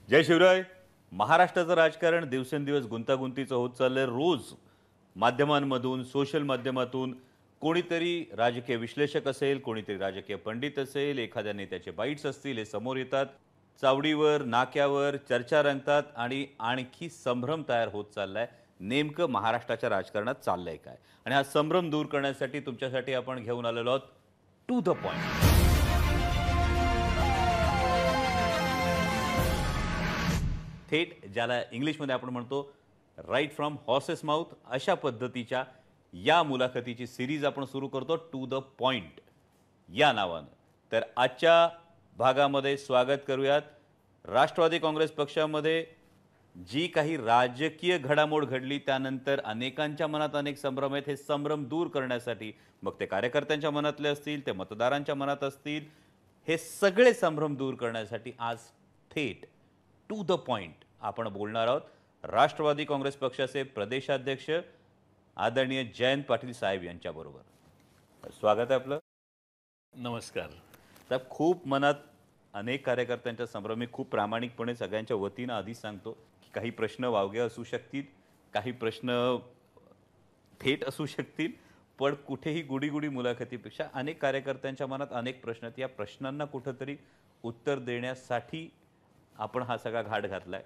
जय शिवराय. महाराष्ट्राचं राजकारण दिवसेंदिवस गुंतागुंतीचं होत चाललंय. रोज माध्यमांमधून, सोशल माध्यमातून कोणीतरी राजकीय विश्लेषक असेल, कोणीतरी राजकीय पंडित असेल, एखाद्या नेत्याचे बाईट्स असतील, हे समोर येतात. चावडीवर, नाक्यावर चर्चा रंगतात आणि आणखी संभ्रम तयार होत चाललाय. नेमकं महाराष्ट्राच्या राजकारणात चाललंय काय? आणि हा संभ्रम दूर करण्यासाठी तुमच्यासाठी आपण घेऊन आलेलो आहोत टू द पॉइंट. थेट ज्याला इंग्लिशमध्ये आपण म्हणतो राईट फ्रॉम हॉर्सेस माउथ, अशा पद्धतीच्या या मुलाखतीची सिरीज आपण सुरू करतो टू द पॉइंट या नावानं. तर आजच्या भागामध्ये स्वागत करूयात राष्ट्रवादी काँग्रेस पक्षामध्ये जी काही राजकीय घडामोड घडली, त्यानंतर अनेकांच्या मनात अनेक संभ्रम आहेत. हे संभ्रम दूर करण्यासाठी, मग ते कार्यकर्त्यांच्या मनातले असतील, ते मतदारांच्या मनात असतील, हे सगळे संभ्रम दूर करण्यासाठी आज थेट टू द पॉइंट आपण बोलणार आहोत राष्ट्रवादी काँग्रेस पक्षाचे प्रदेशाध्यक्ष आदरणीय जयंत पाटील साहेब यांच्याबरोबर. स्वागत आहे आपलं. नमस्कार साहेब, खूप मनात अनेक कार्यकर्त्यांच्या संभ्रम. मी खूप प्रामाणिकपणे सगळ्यांच्या वतीनं आधीच सांगतो की काही प्रश्न वावगे असू शकतील, काही प्रश्न थेट असू शकतील, पण कुठेही गुडी मुलाखतीपेक्षा अनेक कार्यकर्त्यांच्या मनात अनेक प्रश्न आहेत. या प्रश्नांना कुठंतरी उत्तर देण्यासाठी आपण हा सगळा घाट घातलाय.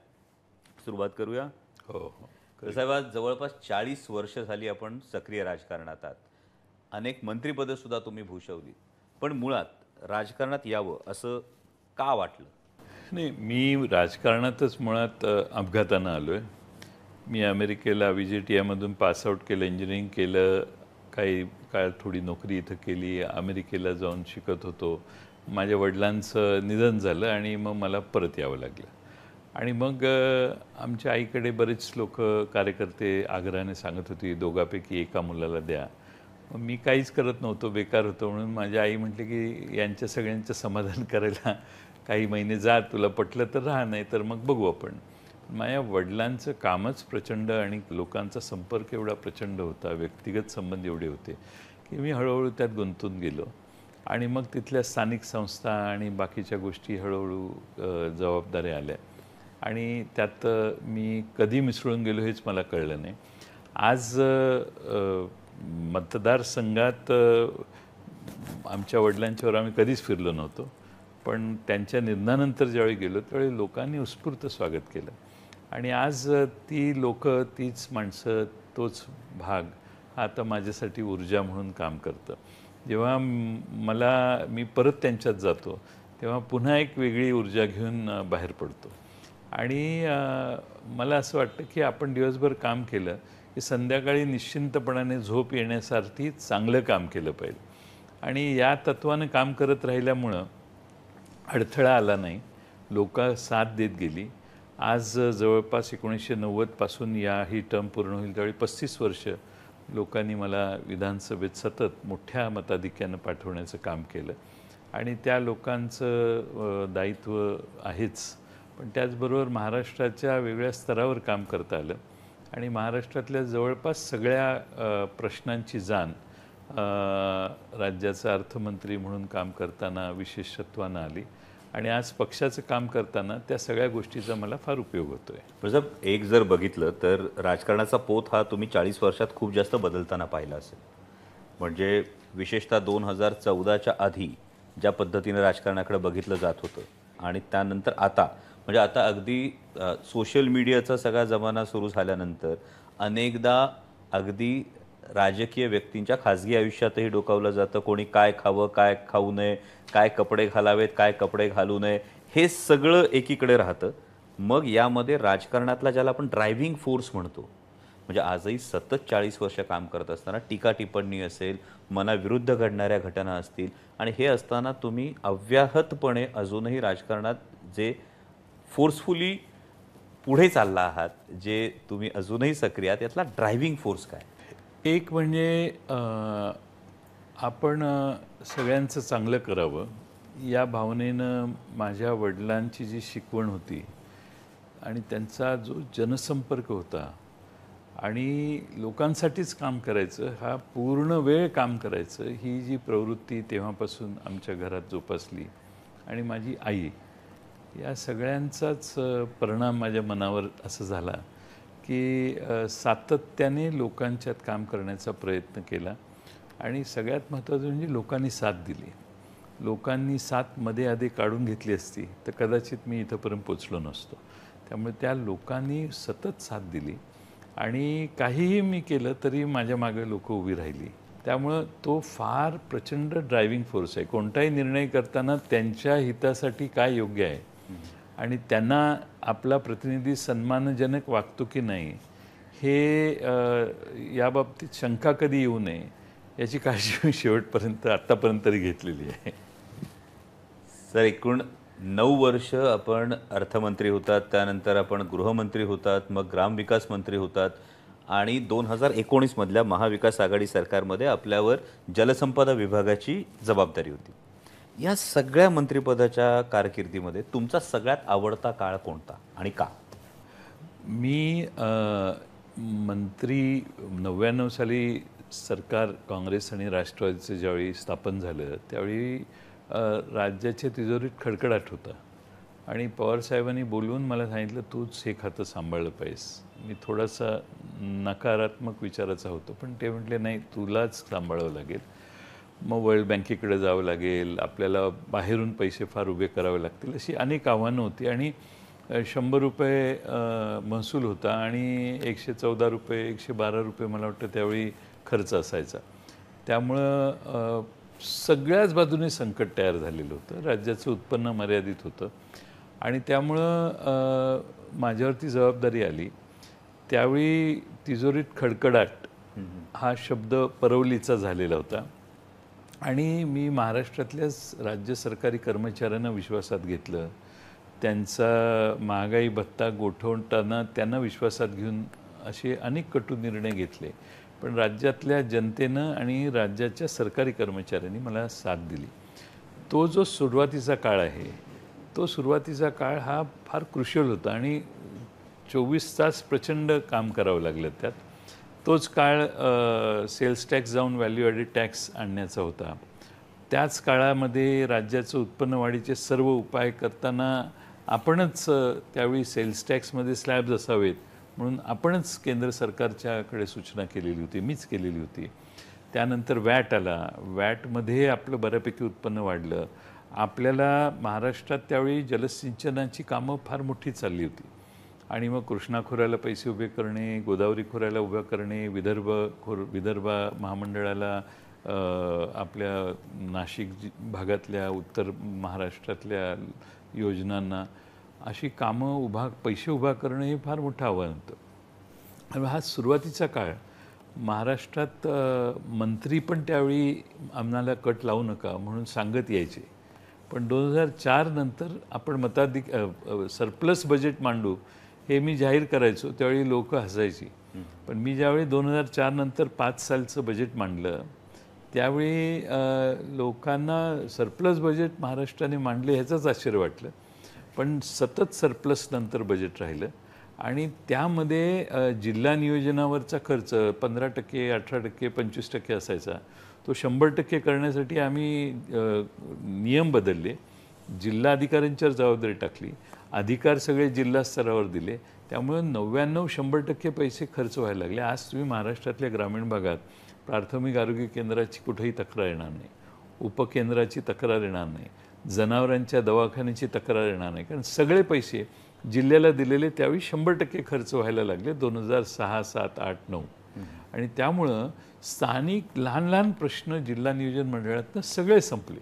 सुरुवात करूया. हो हो साहेब, आज जवळपास 40 वर्ष झाली आपण सक्रिय राजकारणात आहात. अनेक मंत्रिपदं सुद्धा तुम्ही भूषवली, पण मुळात राजकारणात यावं असं का वाटलं? नाही, मी राजकारणातच मुळात अपघातानं आलो आहे. मी अमेरिकेला VJTIमधून पासआउट केलं, इंजिनिअरिंग केलं, काही काळ थोडी नोकरी इथं केली, अमेरिकेला जाऊन शिकत होतो. माझ्या वडिलांचं निधन झालं आणि मग मला परत यावं लागलं. आणि मग आमच्या आईकडे बरेच लोक कार्यकर्ते आग्रहाने सांगत होती दोघांपैकी एका मुलाला द्या. मग मी काहीच करत नव्हतो, बेकार होतो, म्हणून माझी आई म्हटली की यांच्या सगळ्यांचं समाधान करायला काही महिने जा, तुला पटलं तर राहा, नाही तर मग बघू आपण. माझ्या वडिलांचं कामच प्रचंड आणि लोकांचा संपर्क एवढा प्रचंड होता, व्यक्तिगत संबंध एवढे होते की मी हळूहळू त्यात गुंतून गेलो. आणि मग तिथल्या स्थानिक संस्था आणि बाकीच्या गोष्टी हळूहळू जबाबदाऱ्या आल्या आणि त्यात मी कधी मिसळून गेलो हेच मला कळलं नाही. आज मतदारसंघात आमच्या वडिलांच्यावर आम्ही कधीच फिरलो नव्हतो, पण त्यांच्या निधनानंतर ज्यावेळी गेलो त्यावेळी लोकांनी उत्स्फूर्त स्वागत केलं. आणि आज ती लोकं, तीच माणसं, तोच भाग हा आता माझ्यासाठी ऊर्जा म्हणून काम करतं. जेव्हा मी परत त्यांच्यात जातो तेव्हा पुन्हा एक वेगळी ऊर्जा घेऊन बाहेर पडतो. आणि मला असं वाटतं की आपण दिवसभर काम केलं की संध्याकाळी निश्चिंतपणाने झोप येण्यासाठी चांगलं काम केलं पाहिजे. आणि या तत्त्वानं काम करत राहिल्यामुळं अडथळा आला नाही, लोक साथ देत गेली. आज जवळपास 1990 पासून ही टर्म पूर्ण होईल त्यावेळी 35 वर्ष लोकांनी मला विधानसभेत सतत मोठ्या मताधिक्यानं पाठवण्याचं काम केलं. आणि त्या लोकांचं दायित्व आहेच, पण त्याचबरोबर महाराष्ट्राच्या वेगळ्या स्तरावर काम करता आलं आणि महाराष्ट्रातल्या जवळपास सगळ्या प्रश्नांची जाण राज्याचा अर्थमंत्री म्हणून काम करताना विशेषत्वानं आली. आणि आज पक्षाचं काम करताना त्या सगळ्या गोष्टीचा मला फार उपयोग होतो आहे. साहेब, एक जर बघितलं तर राजकारणाचा पोत हा तुम्ही 40 वर्षात खूप जास्त बदलताना पाहिला असेल. म्हणजे विशेषतः 2014च्या आधी ज्या पद्धतीने राजकारणाकडे बघितलं जात होतं आणि त्यानंतर आता, म्हणजे आता अगदी सोशल मीडियाचा सगळा जमाना सुरू झाल्यानंतर अनेकदा अगदी राजकीय व्यक्तींच्या खाजगी आयुष्यातही डोकावलं जातं. कोणी काय खावं, काय खाऊ नये, काय कपडे घालावेत, काय कपडे घालू नये, हे सगळं एकीकडे राहतं. मग यामध्ये राजकारणातला ज्याला आपण ड्रायव्हिंग फोर्स म्हणतो, म्हणजे आजही सतत 40 वर्ष काम करत असताना टीका टिप्पणी असेल, मनाविरुद्ध घडणाऱ्या घटना असतील, आणि हे असताना तुम्ही अव्याहतपणे अजूनही राजकारणात जे फोर्सफुली पुढे चालला आहात, जे तुम्ही अजूनही सक्रिय आहात, यातला ड्रायव्हिंग फोर्स काय? एक म्हणजे आपण सगळ्यांचं चांगलं करावं या भावनेनं माझ्या वडिलांची जी शिकवण होती आणि त्यांचा जो जनसंपर्क होता आणि लोकांसाठीच काम करायचं, हा पूर्ण वेळ काम करायचं, ही जी प्रवृत्ती तेव्हापासून आमच्या घरात जोपासली. आणि माझी आई या सगळ्यांचाच परिणाम माझ्या मनावर असं झाला की सातत्याने लोकांच्यात काम करण्याचा प्रयत्न केला आणि सगळ्यात महत्त्वाचं म्हणजे लोकांनी साथ दिली. लोकांनी साथ मध्ये आधी काढून घेतली असती तर कदाचित मी इथंपर्यंत पोचलो नसतो. त्यामुळे त्या लोकांनी सतत साथ दिली आणि काहीही मी केलं तरी माझ्या मागे लोक उभी राहिली. त्यामुळं तो फार प्रचंड ड्रायव्हिंग फोर्स आहे. कोणताही निर्णय करताना त्यांच्या हितासाठी काय योग्य आहे आणि त्यांना आपला प्रतिनिधी सन्मानजनक वागतो की नाही हे याबाबतीत शंका कधी येऊ नये याची काळजी मी शेवटपर्यंत आत्तापर्यंत तरी घेतलेली आहे. सर, एकूण 9 वर्ष आपण अर्थमंत्री होतात, त्यानंतर आपण गृहमंत्री होतात, मग ग्रामविकास मंत्री होतात आणि 2019 मधल्या महाविकास आघाडी सरकारमध्ये आपल्यावर जलसंपदा विभागाची जबाबदारी होती. या सगळ्या मंत्रिपदाच्या कारकिर्दीमध्ये तुमचा सगळ्यात आवडता काळ कोणता आणि का? मी मंत्री 99 साली सरकार काँग्रेस आणि राष्ट्रवादीचं ज्यावेळी स्थापन झालं त्यावेळी राज्याच्या तिजोरीत खडखडाट होता आणि पवारसाहेबांनी बोलवून मला सांगितलं तूच हे खातं सांभाळलं पाहिजेस. मी थोडासा नकारात्मक विचाराचा होतो पण ते म्हटले नाही तुलाच सांभाळावं लागेल. मग वर्ल्ड बँकेकडे जावं लागेल, आपल्याला बाहेरून पैसे फार उभे करावे लागतील, अशी अनेक आव्हानं होती आणि 100 रुपये महसूल होता आणि 114 रुपये 112 रुपये मला वाटतं त्यावेळी खर्च असायचा. त्यामुळं सगळ्याच बाजूने संकट तयार झालेलं होतं. राज्याचं उत्पन्न मर्यादित होतं आणि त्यामुळं माझ्यावरती जबाबदारी आली. त्यावेळी तिजोरीत खडखडाट हा शब्द परवलीचा झालेला होता आणि मी महाराष्ट्रातल्याच राज्य सरकारी कर्मचाऱ्यांना विश्वासात घेतलं. त्यांचा महागाई भत्ता गोठवताना त्यांना विश्वासात घेऊन असे अनेक कटू निर्णय घेतले. पण राज्यातल्या जनतेनं आणि राज्याच्या सरकारी कर्मचाऱ्यांनी मला साथ दिली. तो जो सुरुवातीचा काळ आहे तो सुरुवातीचा काळ हा फार क्रुशियल होता आणि 24 तास प्रचंड काम करावं लागलं त्यात. तोच काळ सेल्स टॅक्स जाऊन व्हॅल्यू ॲडेड टॅक्स आणण्याचा होता. त्याच काळामध्ये राज्याचं उत्पन्न वाढीचे सर्व उपाय करताना आपणच त्यावेळी सेल्स टॅक्समध्ये स्लॅब्स असावेत म्हणून आपणच केंद्र सरकारच्याकडे सूचना केलेली होती, मीच केलेली होती. त्यानंतर वॅट आला. वॅटमध्ये आपलं बऱ्यापैकी उत्पन्न वाढलं. आपल्याला महाराष्ट्रात त्यावेळी जलसिंचनाची कामं फार मोठी चालली होती आणि मग कृष्णा खोऱ्याला पैसे उभे करणे, गोदावरी खोऱ्याला उभं करणे, विदर्भ महामंडळाला आपल्या नाशिक भागातल्या उत्तर महाराष्ट्रातल्या योजनांना अशी कामं पैसे उभा करणं हे फार मोठं आव्हान होतं. हा सुरुवातीचा काळ महाराष्ट्रात मंत्री पण त्यावेळी आम्हाला कट लावू नका म्हणून सांगत यायचे. पण 2004 नंतर आपण सरप्लस बजेट मांडू हे मी जाहीर करायचो त्यावेळी लोक हसायची. पण मी ज्यावेळी 2004 नंतर 5 सालचं बजेट मांडलं त्यावेळी लोकांना सरप्लस बजेट महाराष्ट्राने मांडले ह्याचंच आश्चर्य वाटलं. पण सतत सरप्लस नंतर बजेट राहिलं आणि त्यामध्ये जिल्हा नियोजनावरचा खर्च 15%, 18%, 25% असायचा. तो 100% करण्यासाठी आम्ही नियम बदलले. जिल्हा अधिकाऱ्यांच्यावर जबाबदारी टाकली. अधिकार सगळे जिल्हा स्तरावर दिले. त्यामुळे 99-100% पैसे खर्च व्हायला लागले. आज तुम्ही महाराष्ट्रातल्या ग्रामीण भागात प्राथमिक आरोग्य केंद्राची कुठेही तक्रार येणार नाही, उपकेंद्राची तक्रार येणार नाही, जनावरांच्या दवाखान्याची तक्रार येणार नाही, कारण सगळे पैसे जिल्ह्याला दिलेले त्यावेळी 100% खर्च व्हायला लागले 2006, 7, 8, 9. आणि त्यामुळं स्थानिक लहान लहान प्रश्न जिल्हा नियोजन मंडळातनं सगळे संपले.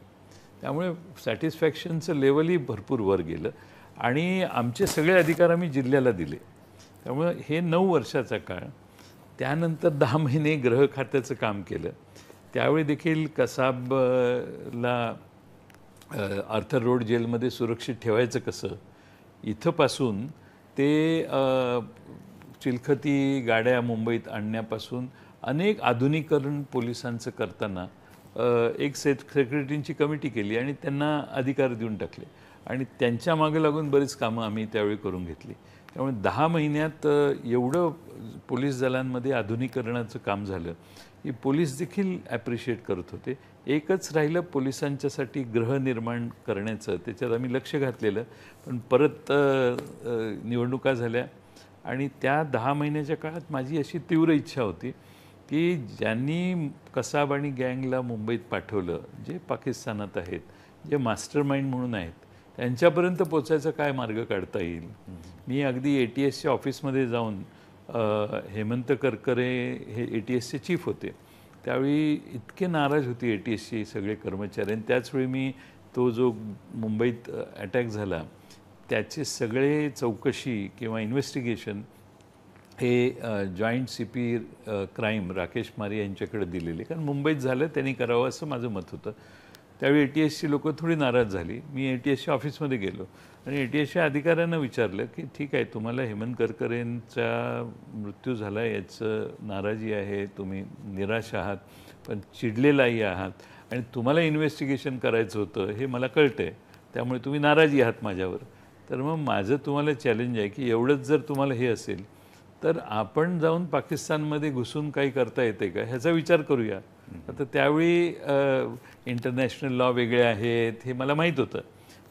त्यामुळे सॅटिस्फॅक्शनचं लेवलही भरपूर वर गेलं आणि आमचे सगळे अधिकार आम्ही जिल्ह्याला दिले. त्यामुळं हे 9 वर्षाचा काळ. त्यानंतर 10 महिने गृह खात्याचं काम केलं. त्यावेळी देखील कसाबला आर्थर रोड जेलमध्ये सुरक्षित ठेवायचं कसं इथंपासून ते चिलखती गाड्या मुंबईत आणण्यापासून अनेक आधुनिकीकरण पोलिसांचं करताना एक सेक्रेटरींची कमिटी केली आणि त्यांना अधिकार देऊन टाकले. आणि त्यांच्या मागे लागून बरीच कामं आम्ही त्यावेळी करून घेतली. त्यामुळे 10 महिन्यात एवढं पोलीस दलांमध्ये आधुनिकीकरणाचं काम झालं की पोलीस देखील ॲप्रिशिएट करत होते. एकच राहिलं पोलिसांच्यासाठी गृहनिर्माण करण्याचं, त्याच्यात आम्ही लक्ष घातलेलं, पण परत निवडणुका झाल्या आणि त्या 10 महिन्याच्या काळात माझी अशी तीव्र इच्छा होती की ज्यांनी कसाब आणि गँगला मुंबईत पाठवलं, जे पाकिस्तानात आहेत, जे मास्टर माइंड म्हणून आहेत, त्यांच्यापर्यंत पोचायचा काय मार्ग काढता येईल. मी अगदी ATSच्या ऑफिसमध्ये जाऊन हेमंत करकरे हे ATSचे चीफ होते, त्यावेळी इतके नाराज होते ATSचे सगळे कर्मचारी. आणि त्याचवेळी मी तो जो मुंबईत अटॅक झाला त्याचे सगळे चौकशी किंवा इन्व्हेस्टिगेशन हे जॉईंट CP क्राईम राकेश मारे यांच्याकडे दिलेले, कारण मुंबईत झालं त्यांनी करावं असं माझं मत होतं. त्यावेळी ATSची लोकं थोडी नाराज झाली. मी ATSच्या ऑफिसमध्ये गेलो आणि ATSच्या अधिकाऱ्यांना विचारलं की ठीक आहे, तुम्हाला हेमंत करकरेंचा मृत्यू झाला याचं नाराजी आहे, तुम्ही निराश आहात, पण चिडलेलाही आहात आणि तुम्हाला इन्व्हेस्टिगेशन करायचं होतं हे मला कळतं आहे, त्यामुळे तुम्ही नाराजी आहात माझ्यावर. तर मग माझं तुम्हाला चॅलेंज आहे की एवढंच जर तुम्हाला हे असेल तर आपण जाऊन पाकिस्तानमध्ये घुसून काही करता येते का ह्याचा विचार करूया. आता त्यावेळी इंटरनॅशनल लॉ वेगळे आहेत हे मला माहीत होतं,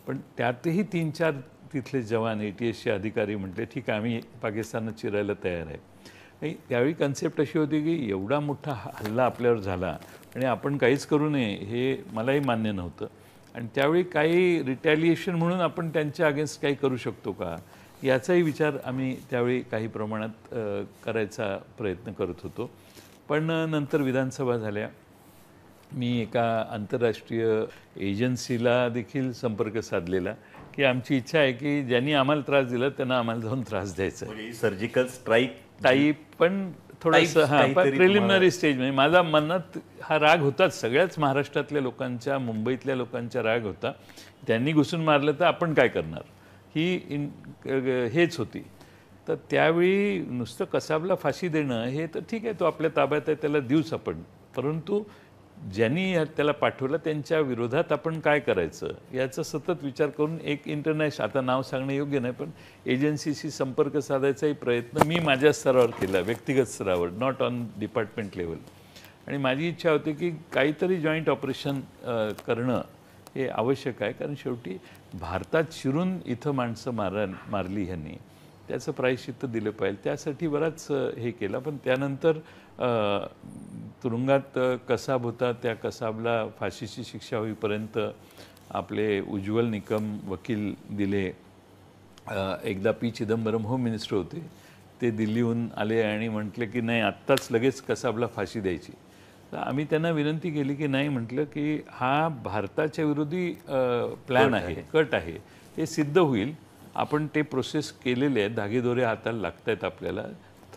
पण त्यातही 3-4 तिथले जवान ATSचे अधिकारी म्हटले ठीक आहे, आम्ही पाकिस्तानात चिरायला तयार आहे. आणि त्यावेळी कन्सेप्ट अशी होती की एवढा मोठा हल्ला आपल्यावर झाला आणि आपण काहीच करू नये हे मलाही मान्य नव्हतं. आणि त्यावेळी काही रिटॅलिएशन म्हणून आपण त्यांच्या अगेन्स्ट काही करू शकतो का याचाही विचार आम्ही त्यावेळी काही प्रमाणात करायचा प्रयत्न करत होतो. पण नंतर विधानसभा झाल्या, मी एका आंतरराष्ट्रीय एजन्सीला देखील संपर्क साधलेला की आमची इच्छा आहे की ज्यांनी आम्हाला त्रास दिला त्यांना आम्हाला जाऊन त्रास द्यायचा आहे. सर्जिकल स्ट्राईक टाईप, पण थोडंसं हां, प्रिलिमिनरी स्टेज. म्हणजे माझा मनात हा राग होताच, सगळ्याच महाराष्ट्रातल्या लोकांच्या, मुंबईतल्या लोकांचा राग होता. त्यांनी घुसून मारलं तर आपण काय करणार ही हेच होती. तर त्यावेळी नुसतं कसाबला फाशी देणं हे तर ठीक आहे, तो आपल्या ताब्यात आहे, त्याला देऊच आपण, परंतु ज्यांनी त्याला पाठवलं त्यांच्या विरोधात आपण काय करायचं याचा सतत विचार करून एक इंटरनॅशनल, आता नाव सांगणं योग्य नाही, पण एजन्सीशी संपर्क साधायचाही प्रयत्न मी माझ्या स्तरावर केला, व्यक्तिगत स्तरावर, नॉट ऑन डिपार्टमेंट लेवल. आणि माझी इच्छा होती की काहीतरी जॉईंट ऑपरेशन करणं हे आवश्यक आहे, कारण शेवटी भारतात शिरून इथं माणसं मारली ह्यांनी, त्याचं प्रायश्चित्त दिलं पाहिजे. त्यासाठी बराच हे केलं. पण त्यानंतर तुरुंगात कसाब होता, त्या कसाबला फाशीची शिक्षा होईपर्यंत आपले उज्ज्वल निकम वकील दिले. एकदा P. चिदंबरम होम मिनिस्टर होते, ते दिल्लीहून आले आणि म्हटले की नाही आत्ताच लगेच कसाबला फाशी द्यायची. तर आम्ही त्यांना विनंती केली की नाही, म्हटलं की हा भारताच्या विरोधी प्लॅन आहे, कट आहे, हे सिद्ध होईल, आपण ते प्रोसेस केलेले आहेत, धागेदोरे हाताला लागत आहेत, आपल्याला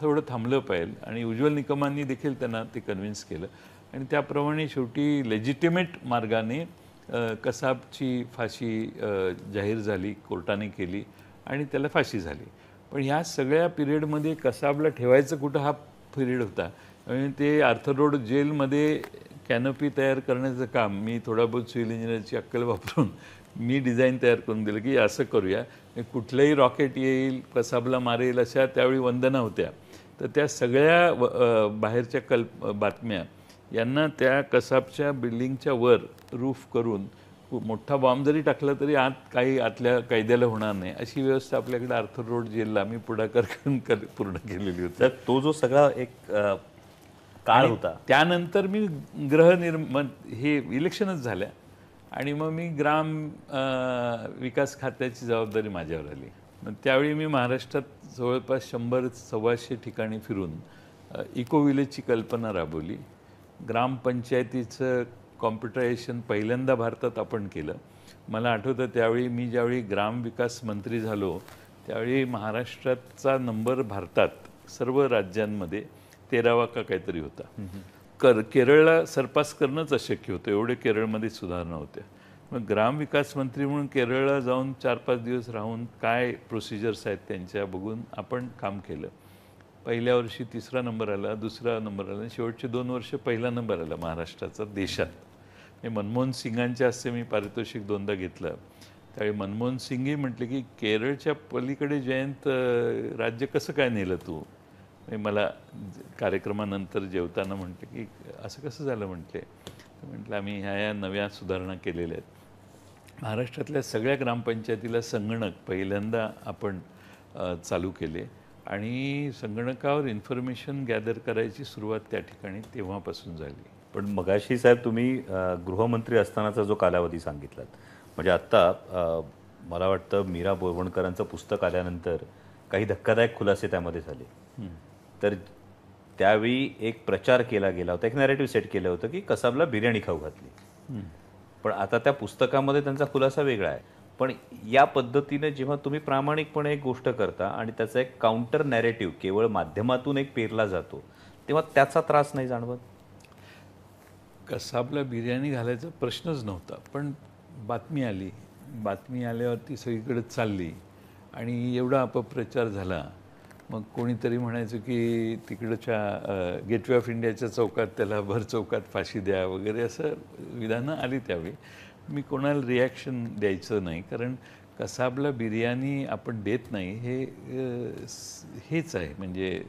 थोडं थांबलं पाहिजे. आणि उज्ज्वल निकमांनी देखील त्यांना ते कन्व्हिन्स केलं आणि त्याप्रमाणे शेवटी लेजिटिमेट मार्गाने कसाबची फाशी जाहीर झाली, कोर्टाने केली आणि त्याला फाशी झाली. पण ह्या सगळ्या पिरियडमध्ये कसाबला ठेवायचं कुठं हा पिरियड होता. आणि ते आर्थर रोड जेलमध्ये कॅनोपी तयार करण्याचं काम मी थोडा बहुत सिव्हिल इंजिनिअरची अक्कल वापरून मी डिझाईन तयार करून दिलं की असं करूया, कुठलंही रॉकेट येईल, कसाबला मारेल, अशा त्यावेळी वंदना होत्या. तर त्या सगळ्या बाहेरच्या बातम्या यांना त्या कसाबच्या बिल्डिंगच्या वर रूफ करून मोठा बॉम्ब जरी टाकला तरी आत काही आतल्या कैद्याला होणार नाही, अशी व्यवस्था आपल्याकडे आर्थर रोड जेलला मी पुढाकार करून पूर्ण केलेली होती. तर तो जो सगळा एक काळ होता, त्यानंतर मी हे इलेक्शनच झाल्या आणि मग मी ग्राम विकास खात्याची जबाबदारी माझ्यावर आली. मग त्यावेळी मी महाराष्ट्रात जवळपास 100-125 ठिकाणी फिरून इको विलेजची कल्पना राबवली. ग्रामपंचायतीचं कॉम्प्युटरायझेशन पहिल्यांदा भारतात आपण केलं. मला आठवतं त्यावेळी मी ज्यावेळी ग्रामविकास मंत्री झालो त्यावेळी महाराष्ट्राचा नंबर भारतात सर्व राज्यांमध्ये 13वा का काहीतरी होता. केरळला सरपास करणंच अशक्य होतं, एवढे केरळमध्ये सुधारणा होत्या. मग ग्रामविकास मंत्री म्हणून केरळला जाऊन 4-5 दिवस राहून काय प्रोसिजर्स आहेत त्यांच्या बघून आपण काम केलं. पहिल्या वर्षी 3रा नंबर आला, 2रा नंबर आला, शेवटचे 2 वर्ष पहिला नंबर आला महाराष्ट्राचा देशात. हे मनमोहन सिंगांच्या हस्ते मी पारितोषिक 2दा घेतलं त्यावेळी मनमोहन सिंगही म्हटले की केरळच्या पलीकडे जयंत राज्य कसं काय नेलं तू. मला कार्यक्रमानंतर जेवताना म्हटले की असं कसं झालं म्हटले. म्हटलं आम्ही ह्या नव्या सुधारणा केलेल्या आहेत. महाराष्ट्रातल्या सगळ्या ग्रामपंचायतीला संगणक पहिल्यांदा आपण चालू केले आणि संगणकावर इन्फॉर्मेशन गॅदर करायची सुरुवात त्या ठिकाणी तेव्हापासून झाली. पण मगाशी साहेब तुम्ही गृहमंत्री असतानाचा जो कालावधी सांगितलात, म्हणजे आत्ता मला वाटतं मीरा बोरवणकरांचं पुस्तक आल्यानंतर काही धक्कादायक खुलासे त्यामध्ये झाले. तर त्यावेळी एक प्रचार केला गेला होता, एक नॅरेटिव्ह सेट केलं होतं की कसाबला बिर्याणी खाऊ घातली. पण आता त्या पुस्तकामध्ये त्यांचा खुलासा वेगळा आहे. पण या पद्धतीने जेव्हा तुम्ही प्रामाणिकपणे एक गोष्ट करता आणि त्याचा एक काउंटर नॅरेटिव्ह केवळ माध्यमातून एक पेरला जातो, तेव्हा त्याचा त्रास नाही जाणवत? कसाबला बिर्याणी घालायचा प्रश्नच नव्हता, पण बातमी आल्यावरती सगळीकडे चालली आणि एवढा अपप्रचार झाला. मग कोणीतरी म्हणायचं की तिकडच्या गेटवे ऑफ इंडियाच्या चौकात त्याला भर चौकात फाशी द्या वगैरे असं विधानं आली. त्यावेळी मी कोणाला रिॲक्शन द्यायचं नाही, कारण कसाबला बिर्याणी आपण देत नाही हेच आहे. म्हणजे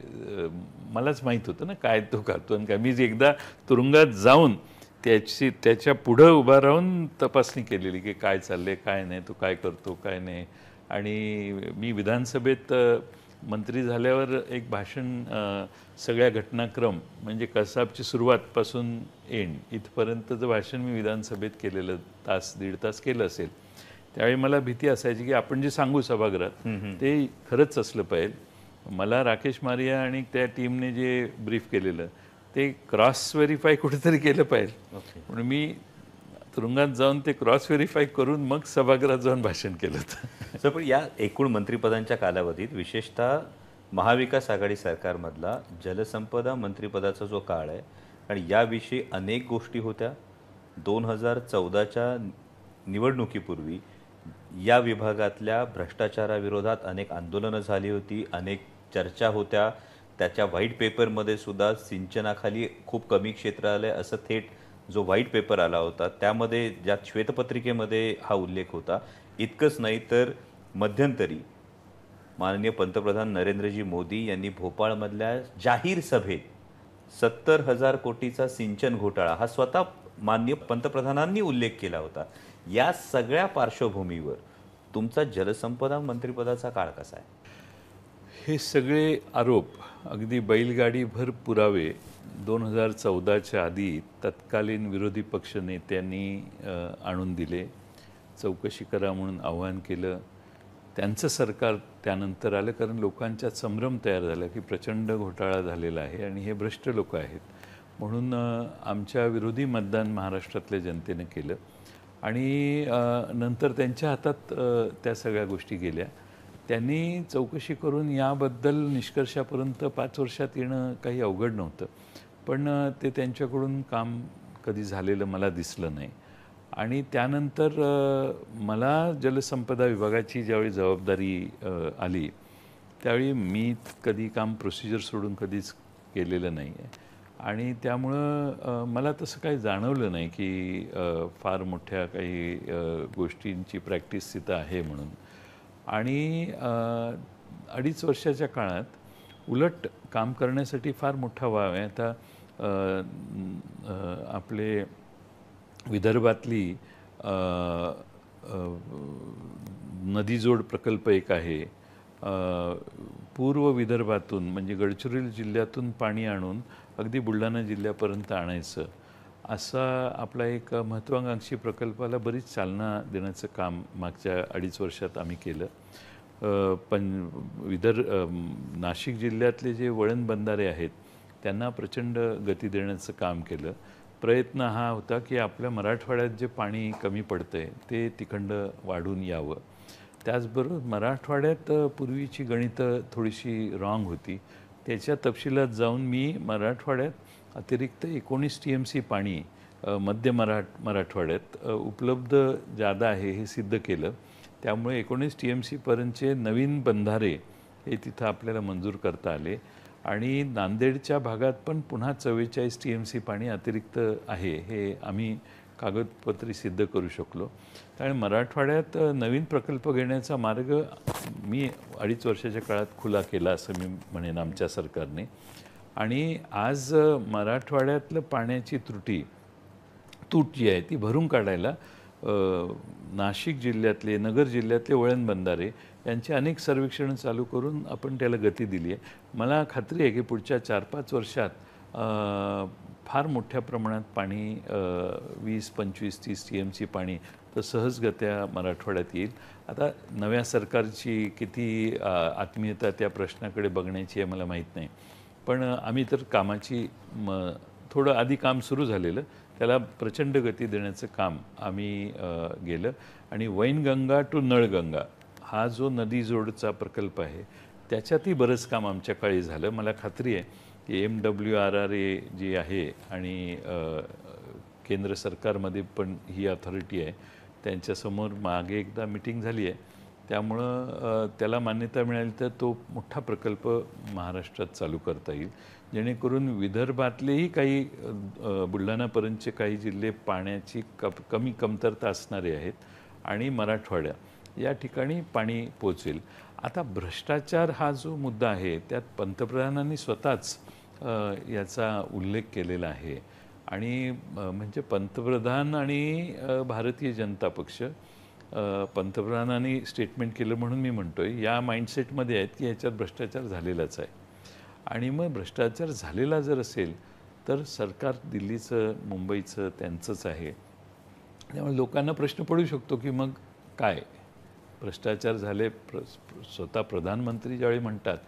मलाच माहीत होतं ना काय तो खातो आणि काय. मी एकदा तुरुंगात जाऊन त्याच्या पुढं उभा राहून तपासणी केलेली की काय चाललंय काय नाही, तो काय करतो काय नाही. आणि मी विधानसभेत मंत्री झाल्यावर एक भाषण, सगळ्या घटनाक्रम म्हणजे कसाबची सुरुवातपासून एंड इथपर्यंतचं भाषण मी विधानसभेत केलेलं, दीड तास केलं असेल. त्यावेळी मला भीती असायची की आपण जे सांगू सभागृहात ते खरंच असलं पाहिजे. मला राकेश मारिया आणि त्या टीमने जे ब्रीफ केलेलं ते क्रॉस व्हेरीफाय कुठेतरी केलं पाहिजे. म्हणून मी तुरुंगात जाऊन ते क्रॉस व्हेरीफाय करून मग सभागृहात जाऊन भाषण केलं होतं. सर, पण या एकूण मंत्रिपदांच्या कालावधीत विशेषतः महाविकास आघाडी सरकारमधला जलसंपदा मंत्रिपदाचा जो काळ आहे आणि याविषयी अनेक गोष्टी होत्या. 2014च्या निवडणुकीपूर्वी या विभागातल्या भ्रष्टाचाराविरोधात अनेक आंदोलनं झाली होती, अनेक चर्चा होत्या. त्याच्या व्हाईट पेपरमध्ये सुद्धा सिंचनाखाली खूप कमी क्षेत्र आलं असं थेट जो व्हाईट पेपर आला होता त्यामध्ये, ज्या श्वेतपत्रिकेमध्ये हा उल्लेख होता. इतकंच नाही तर मध्यंतरी माननीय पंतप्रधान नरेंद्रजी मोदी यांनी भोपाळमधल्या जाहीर सभेत 70,000 कोटीचा सिंचन घोटाळा हा स्वतः माननीय पंतप्रधानांनी उल्लेख केला होता. या सगळ्या पार्श्वभूमीवर तुमचा जलसंपदा मंत्रिपदाचा काळ कसा आहे? हे सगळे आरोप, अगदी बैलगाडीभर पुरावे 2014च्या आधी तत्कालीन विरोधी पक्ष नेत्यांनी आणून दिले. चौकशी करा म्हणून आव्हान केलं. त्यांचं सरकार त्यानंतर आलं, कारण लोकांच्यात संभ्रम तयार झाला की प्रचंड घोटाळा झालेला आहे आणि हे भ्रष्ट लोक आहेत. म्हणून आमच्या विरोधी मतदान महाराष्ट्रातल्या जनतेनं केलं आणि नंतर त्यांच्या हातात त्या सगळ्या गोष्टी गेल्या. त्यांनी चौकशी करून याबद्दल निष्कर्षापर्यंत 5 वर्षात येणं काही अवघड नव्हतं. पण ते त्यांच्याकडून काम कधी झालेलं मला दिसलं नाही. आणि त्यानंतर मला जलसंपदा विभागाची ज्यावेळी जबाबदारी आली त्यावेळी मी कधी काम प्रोसिजर सोडून कधीच केलेलं नाही आहे. आणि त्यामुळं मला तसं काही जाणवलं नाही की फार मोठ्या काही गोष्टींची प्रॅक्टिस तिथं आहे म्हणून. आणि 2.5 वर्षाच्या काळात उलट काम करण्यासाठी फार मोठा वाव आहे. आता आपले विदर्भातली नदीजोड प्रकल्प एक आहे. पूर्व विदर्भातून म्हणजे गडचिरोली जिल्ह्यातून पाणी आणून अगदी बुलढाणा जिल्ह्यापर्यंत आणायचं, असा आपला एक महत्त्वाकांक्षी प्रकल्पाला बरीच चालना देण्याचं काम मागच्या 2.5 वर्षात आम्ही केलं. नाशिक जिल्ह्यातले जे वळण बंधारे आहेत त्यांना प्रचंड गती देण्याचं काम केलं. प्रयत्न हा होता की आपल्या मराठवाड्यात जे पाणी कमी पडतं आहे ते तिखंड वाढून यावं. त्याचबरोबर मराठवाड्यात पूर्वीची गणितं थोडीशी रॉंग होती. त्याच्या तपशिलात जाऊन मी मराठवाड्यात अतिरिक्त 19 TMC पाणी मध्य मराठवाड्यात उपलब्ध जादा आहे हे सिद्ध केलं. त्यामुळे 19 TMCपर्यंतचे नवीन बंधारे हे तिथं आपल्याला मंजूर करता आले. आणि नांदेडच्या भागात पण पुन्हा 44 TMC पाणी अतिरिक्त आहे हे आम्ही कागदपत्री सिद्ध करू शकलो. त्यामुळे मराठवाड्यात नवीन प्रकल्प घेण्याचा मार्ग मी 2.5 वर्षाच्या काळात खुला केला असं मी म्हणेन आमच्या सरकारने. आणि आज मराठवाड्यातलं पाण्याची तूट जी आहे ती भरून काढायला नाशिक जिल्ह्यातले, नगर जिल्ह्यातले वळण बंधारे यांची अनेक सर्वेक्षणं चालू करून आपण त्याला गती दिली आहे. मला खात्री आहे की पुढच्या 4-5 वर्षात फार मोठ्या प्रमाणात पाणी 20, 25, 30 TMC पाणी तर सहजगत्या मराठवाड्यात येईल. आता नव्या सरकारची किती आत्मीयता त्या प्रश्नाकडे बघण्याची आहे मला माहीत नाही, पण आम्ही तर कामाची थोडं आधी काम सुरू झालेलं त्याला प्रचंड गती देण्याचं काम आम्ही गेलं. आणि वैनगंगा टू नळगंगा हा जो नदी जोडचा प्रकल्प आहे त्याच्यातही बरंच काम आमच्या काळी झालं. मला खात्री आहे की MWRRA जी आहे आणि केंद्र सरकारमध्ये पण ही अथॉरिटी आहे, त्यांच्यासमोर मागे एकदा मिटिंग झाली आहे, त्यामुळं त्याला मान्यता मिळाली तर तो मोठा प्रकल्प महाराष्ट्रात चालू करता येईल, जेणेकरून विदर्भातलेही काही बुलढाणापर्यंतचे काही जिल्हे पाण्याची कमी कमतरता असणारे आहेत आणि मराठवाड्या या ठिकाणी पाणी पोचेल. आता भ्रष्टाचार हा जो मुद्दा आहे त्यात पंतप्रधानांनी स्वतःच याचा उल्लेख केलेला आहे. आणि म्हणजे पंतप्रधान आणि भारतीय जनता पक्ष, पंतप्रधानांनी स्टेटमेंट केलं म्हणून मी म्हणतोय या माइंडसेटमध्ये आहेत की ह्याच्यात भ्रष्टाचार झालेलाच आहे. आणि मग भ्रष्टाचार झालेला जर असेल तर सरकार दिल्लीचं, मुंबईचं त्यांचंच आहे. त्यामुळे लोकांना प्रश्न पडू शकतो की मग काय भ्रष्टाचार झाले. स्वतः प्रधानमंत्री ज्यावेळी म्हणतात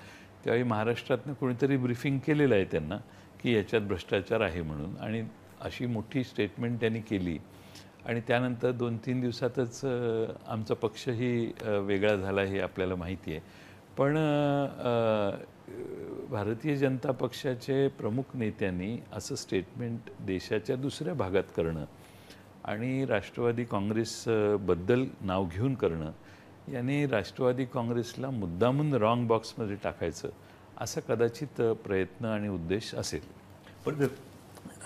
त्यावेळी महाराष्ट्रातनं कोणीतरी ब्रीफिंग केलेलं आहे त्यांना की याच्यात भ्रष्टाचार आहे म्हणून, आणि अशी मोठी स्टेटमेंट त्यांनी केली. आणि त्यानंतर 2-3 दिवसातच आमचा पक्षही वेगळा झाला हे आपल्याला माहिती आहे. पण भारतीय जनता पक्षाचे प्रमुख नेत्यांनी असं स्टेटमेंट देशाच्या दुसऱ्या भागात करणं आणि राष्ट्रवादी काँग्रेसबद्दल नाव घेऊन करणं याने राष्ट्रवादी काँग्रेसला मुद्दामून रॉंग बॉक्समध्ये टाकायचं असा कदाचित प्रयत्न आणि उद्देश असेल. पण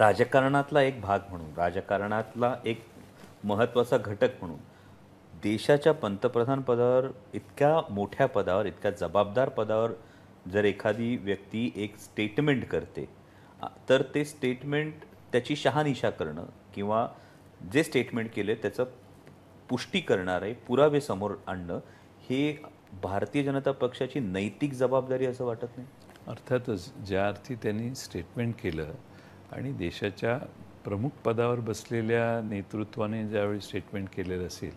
राजकारणातला एक भाग म्हणून, राजकारणातला एक महत्त्वाचा घटक म्हणून देशाच्या पंतप्रधान पदावर, इतक्या मोठ्या पदावर, इतक्या जबाबदार पदावर जर एखादी व्यक्ती एक स्टेटमेंट करते तर ते स्टेटमेंट त्याची शहानिशा करणं किंवा जे स्टेटमेंट केले त्याचं पुष्टी करणारे पुरावे समोर आणणं हे भारतीय जनता पक्षाची नैतिक जबाबदारी असं वाटत नाही? अर्थातच ज्या अर्थी त्यांनी स्टेटमेंट केलं आणि देशाच्या प्रमुख पदावर बसलेल्या नेतृत्वाने ज्यावेळी स्टेटमेंट केलेलं असेल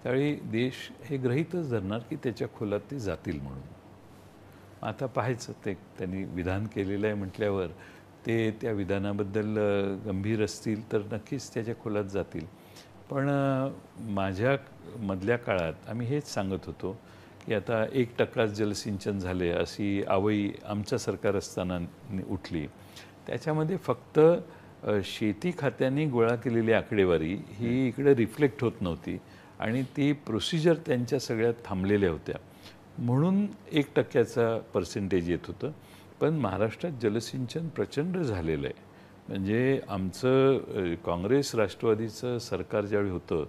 त्यावेळी देश हे गृहीतच धरणार की त्याच्या खोलात ते जातील म्हणून. आता पाहायचं ते त्यांनी विधान केलेलं आहे म्हटल्यावर ते त्या विधानाबद्दल गंभीर असतील तर नक्कीच त्याच्या खोलात जातील. पण माझ्या मधल्या काळात आम्ही हेच सांगत होतो की आता 1% जलसिंचन झाले अशी आवई आमचं सरकार असताना उठली. त्याच्यामध्ये फक्त शेती खात्याने गोळा केलेली आकडेवारी ही इकडे रिफ्लेक्ट होत नव्हती आणि ती प्रोसिजर त्यांच्या सगळ्यात थांबलेल्या होत्या म्हणून 1%चा पर्सेंटेज येत होतं. पण महाराष्ट्रात जलसिंचन प्रचंड झालेलं आहे. म्हणजे आमचं काँग्रेस राष्ट्रवादीचं सरकार ज्यावेळी होतं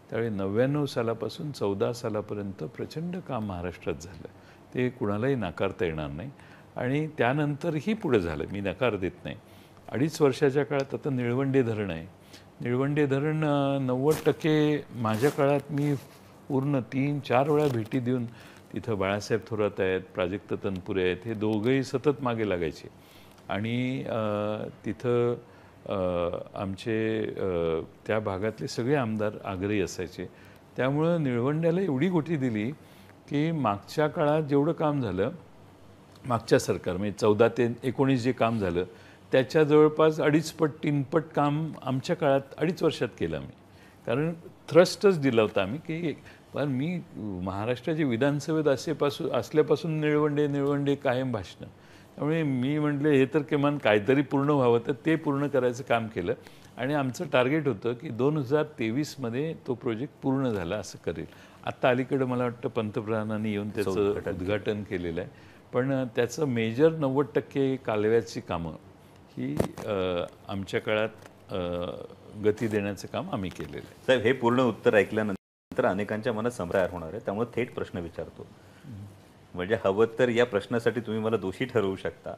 त्यावेळी 99 सालापासून 14 सालापर्यंत प्रचंड काम महाराष्ट्रात झालं, ते कुणालाही नाकारता येणार नाही. आणि त्यानंतरही पुढे झालं, मी नकार देत नाही. 2.5 वर्षाच्या काळात आता निळवंडे धरण आहे. निळवंडे धरण 90% माझ्या काळात मी पूर्ण 3-4 वेळा भेटी देऊन तिथं बाळासाहेब थोरात आहेत, प्राजक्त तनपुरे आहेत, हे दोघंही सतत मागे लागायचे. आणि तिथं आमचे त्या भागातले सगळे आमदार आग्रही असायचे. त्यामुळं निळवंड्याला एवढी गोटी दिली की मागच्या काळात जेवढं काम झालं, मागच्या सरकार म्हणजे 14 ते 19 जे काम झालं त्याच्या जवळपास 2.5 पट 3 पट काम आमच्या काळात 2.5 वर्षात केलं आम्ही. कारण थ्रस्टच दिला होता आम्ही की पण मी महाराष्ट्राचे विधानसभेत असल्यापासून निळवंडे कायम भाषणं. त्यामुळे मी म्हटलं हे तर किमान काहीतरी पूर्ण व्हावं, तर ते पूर्ण करायचं काम केलं. आणि आमचं टार्गेट होतं की 2023मध्ये तो प्रोजेक्ट पूर्ण झाला असं करेल. आत्ता अलीकडं मला वाटतं पंतप्रधानांनी येऊन त्याचं उद्घाटन केलेलं आहे. पण त्याचं मेजर 90% कालव्याची कामं ही आमच्या काळात गती देण्याचं काम आम्ही केलेलं आहे. साहेब, हे पूर्ण उत्तर ऐकल्यानंतर अनेकांच्या मनात संभ्रम होणार आहे, त्यामुळे थेट प्रश्न विचारतो. म्हणजे हवं तर या प्रश्नासाठी तुम्ही मला दोषी ठरवू शकता,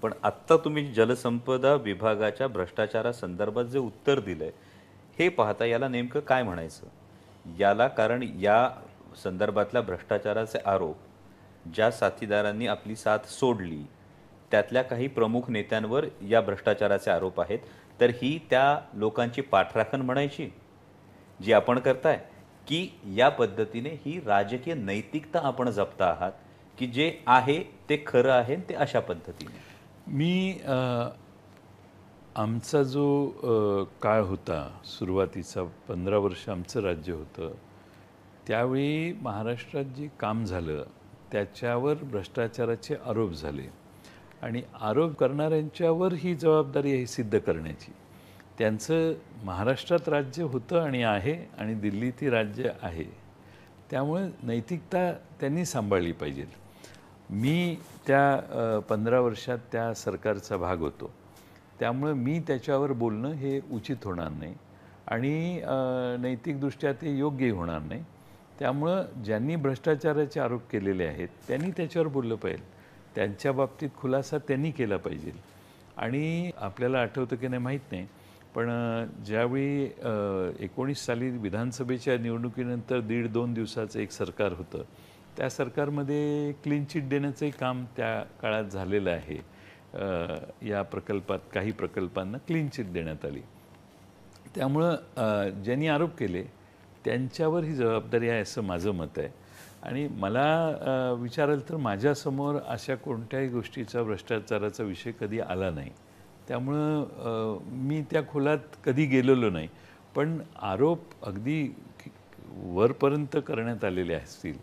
पण आत्ता तुम्ही जलसंपदा विभागाच्या भ्रष्टाचारासंदर्भात जे उत्तर दिलंय हे पाहता याला नेमकं काय म्हणायचं? याला कारण या संदर्भातल्या भ्रष्टाचाराचे आरोप ज्या साथीदारांनी आपली साथ सोडली त्यातल्या काही प्रमुख नेत्यांवर या भ्रष्टाचाराचे आरोप आहेत, तर ही त्या लोकांची पाठराखण म्हणायची जी आपण करताय, की या पद्धतीने ही राजकीय नैतिकता आपण जपता आहात की जे आहे ते खरं आहे ते अशा पद्धतीने? मी आमचा जो काळ होता सुरुवातीचा 15 वर्ष आमचं राज्य होतं, त्यावेळी महाराष्ट्रात जे काम झालं त्याच्यावर भ्रष्टाचाराचे आरोप झाले आणि आरोप करणाऱ्यांच्यावर ही जबाबदारी आहे सिद्ध करण्याची. त्यांचं महाराष्ट्रात राज्य होतं आणि आहे आणि दिल्लीत राज्य आहे, त्यामुळे नैतिकता त्यांनी सांभाळली पाहिजे. मी त्या 15 वर्षात त्या सरकारचा भाग होतो, त्यामुळे मी त्याच्यावर बोलणं हे उचित होणार नाही आणि नैतिकदृष्ट्या ते योग्यही होणार नाही. त्यामुळं ज्यांनी भ्रष्टाचाराचे आरोप केलेले आहेत त्यांनी त्याच्यावर बोललं पाहिजे, त्यांच्या बाबतीत खुलासा त्यांनी केला पाहिजे. आणि आपल्याला आठवतं की नाही माहीत नाही, पण ज्यावेळी 19 साली विधानसभेच्या निवडणुकीनंतर 1.5-2 दिवसाचं एक सरकार होतं, त्या सरकारमध्ये क्लीन चिट देण्याचंही काम त्या काळात झालेलं आहे. या प्रकल्पात काही प्रकल्पांना क्लीन चिट देण्यात आली. त्यामुळं ज्यांनी आरोप केले त्यांच्यावर ही जबाबदारी आहे असं माझं मत आहे. आणि मला विचाराल तर माझ्यासमोर अशा कोणत्याही गोष्टीचा भ्रष्टाचाराचा विषय कधी आला नाही, त्यामुळं मी त्या खोलात कधी गेलेलो नाही. पण आरोप अगदी वरपर्यंत करण्यात आलेले असतील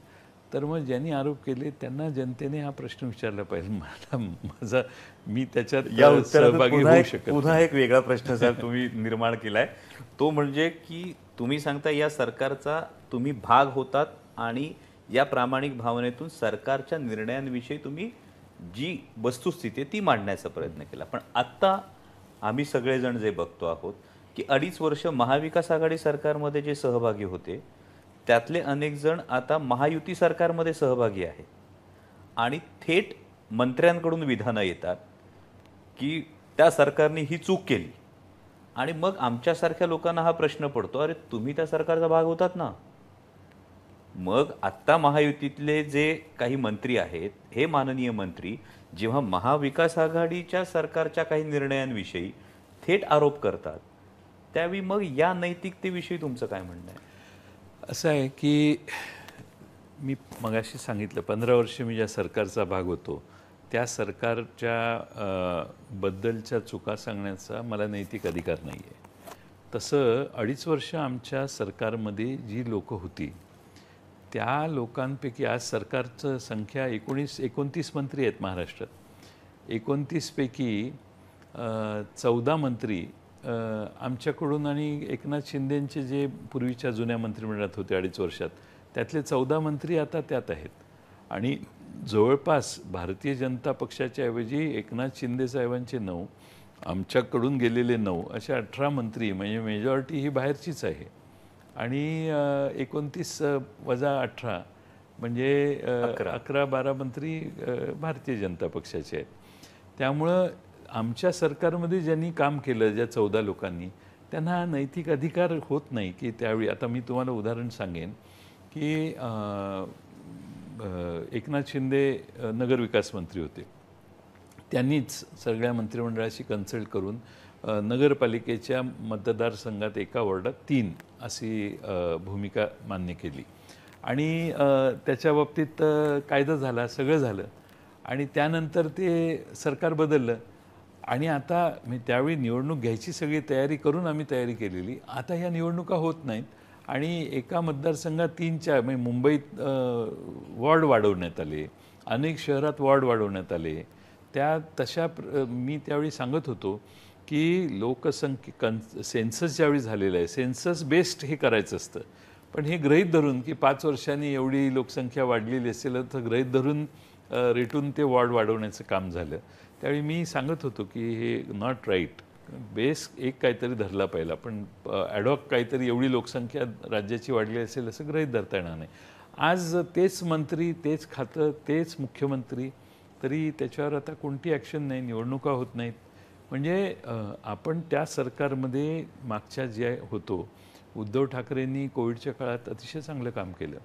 तर मग ज्यांनी आरोप केले त्यांना जनतेने हा प्रश्न विचारला पाहिजे. मी त्याच्यात या उत्तरात सहभागी होऊ शकत पुन्हा एक वेगळा प्रश्न साहेब तुम्ही निर्माण केलाय, तो म्हणजे की तुम्ही सांगता या सरकारचा तुम्ही भाग होतात आणि या प्रामाणिक भावनेतून सरकारच्या निर्णयांविषयी तुम्ही जी वस्तुस्थिती आहे ती मांडण्याचा प्रयत्न केला. पण आत्ता आम्ही सगळेजण जे बघतो आहोत की 2.5 वर्ष महाविकास आघाडी सरकारमध्ये जे सहभागी होते त्यातले अनेक जण आता महायुती सरकारमध्ये सहभागी आहेत आणि थेट मंत्र्यांकडून विधानं येतात की त्या सरकारने ही चूक केली आणि मग आमच्यासारख्या लोकांना हा प्रश्न पडतो, अरे तुम्ही त्या सरकारचा भाग होतात ना. मग आत्ता महायुतीतले जे काही मंत्री आहेत हे माननीय मंत्री जेव्हा महाविकास आघाडीच्या सरकारच्या काही निर्णयांविषयी थेट आरोप करतात त्यावेळी मग या नैतिकतेविषयी तुमचं काय म्हणणं आहे? असं आहे की मी मगाशी सांगितलं 15 वर्ष मी ज्या सरकारचा भाग होतो त्या सरकारच्या बद्दलच्या चुका सांगण्याचा मला नैतिक अधिकार नाही आहे. तसं 2.5 वर्ष आमच्या सरकारमध्ये जी लोकं होती त्या लोकांपैकी आज सरकारचं संख्या 29 मंत्री आहेत महाराष्ट्रात. 29 पैकी 14 मंत्री आमच्याकडून आणि एकनाथ शिंदेंचे जे पूर्वीच्या जुन्या मंत्रिमंडळात होते 2.5 वर्षात त्यातले 14 मंत्री आता त्यात आहेत. आणि जवळपास भारतीय जनता पक्षाच्या ऐवजी एकनाथ शिंदे साहेबांचे 9, आमच्याकडून गेलेले 9 असे 18 मंत्री, म्हणजे मेजॉरिटी ही बाहेरचीच आहे. आणि 29 वजा 18 म्हणजे 11-12 मंत्री भारतीय जनता पक्षाचे आहेत. त्यामुळं आमच्या सरकारमध्ये ज्यांनी काम केलं ज्या 14 लोकांनी त्यांना नैतिक अधिकार होत नाही की त्यावेळी. आता मी तुम्हाला उदाहरण सांगेन की एकनाथ शिंदे नगरविकास मंत्री होते. त्यांनीच सगळ्या मंत्रिमंडळाशी कन्सल्ट करून नगरपालिकेच्या मतदारसंघात एका वॉर्डात 3 अशी भूमिका मान्य केली आणि त्याच्या बाबतीत कायदा झाला, सगळं झालं. आणि त्यानंतर ते सरकार बदललं आणि आता त्यावेळी निवडणूक घ्यायची सगळी तयारी करून आम्ही तयारी केलेली. आता ह्या निवडणुका होत नाहीत आणि एका मतदारसंघात 3-4 म्हणजे मुंबईत वॉर्ड वाढवण्यात आले, अनेक शहरात वॉर्ड वाढवण्यात आले. तशा मी त्यावेळी सांगत होतो की सेन्सस ज्यावेळी झालेलं आहे सेन्सस बेस्ड हे करायचं असतं, पण हे गृहीत धरून की 5 वर्षांनी एवढी लोकसंख्या वाढलेली असेल तर गृहीत धरून रेटून ते वॉर्ड वाढवण्याचं काम झालं. त्यावेळी मी सांगत होतो की हे नॉट राईट, बेस एक काहीतरी धरला पाहिजे. पण ॲडॉक काहीतरी एवढी लोकसंख्या राज्याची वाढली असेल असं गृहीत धरता येणार नाही. आज तेच मंत्री, तेच खातं, तेच मुख्यमंत्री, तरी त्याच्यावर आता कोणती ॲक्शन नाही, निवडणुका होत नाहीत. म्हणजे आपण त्या सरकारमध्ये मागच्या जे होतो, उद्धव ठाकरेंनी कोविडच्या काळात अतिशय चांगलं काम केलं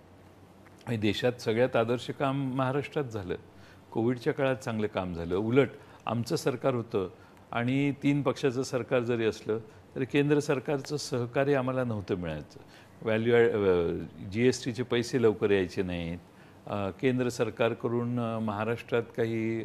आणि देशात सगळ्यात आदर्श काम महाराष्ट्रात झालं. कोविडच्या काळात चांगलं काम झालं. उलट आमचं सरकार होतं आणि 3 पक्षाचं सरकार जरी असलं तरी केंद्र सरकारचं सहकार्य आम्हाला नव्हतं मिळायचं. GSTचे पैसे लवकर यायचे नाहीत. केंद्र सरकारकडून महाराष्ट्रात काही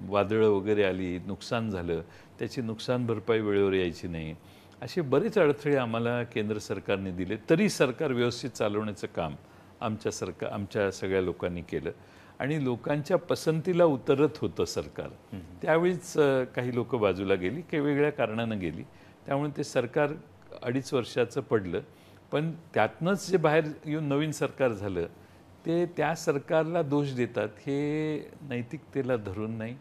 वादळं वगैरे आली, नुकसान झालं, त्याची नुकसान भरपाई वेळेवर यायची नाही. असे बरेच अडथळे आम्हाला केंद्र सरकारने दिले, तरी सरकार व्यवस्थित चालवण्याचं काम आमच्या सगळ्या लोकांनी केलं आणि लोकांच्या पसंतीला उतरत होतं सरकार. त्यावेळीच काही लोक बाजूला गेली, काही वेगळ्या कारणानं गेली. त्यामुळे ते सरकार 2.5 वर्षाचं पडलं. पण त्यातनंच जे बाहेर येऊन नवीन सरकार झालं ते त्या सरकारला दोष देतात, हे नैतिकतेला धरून नाही.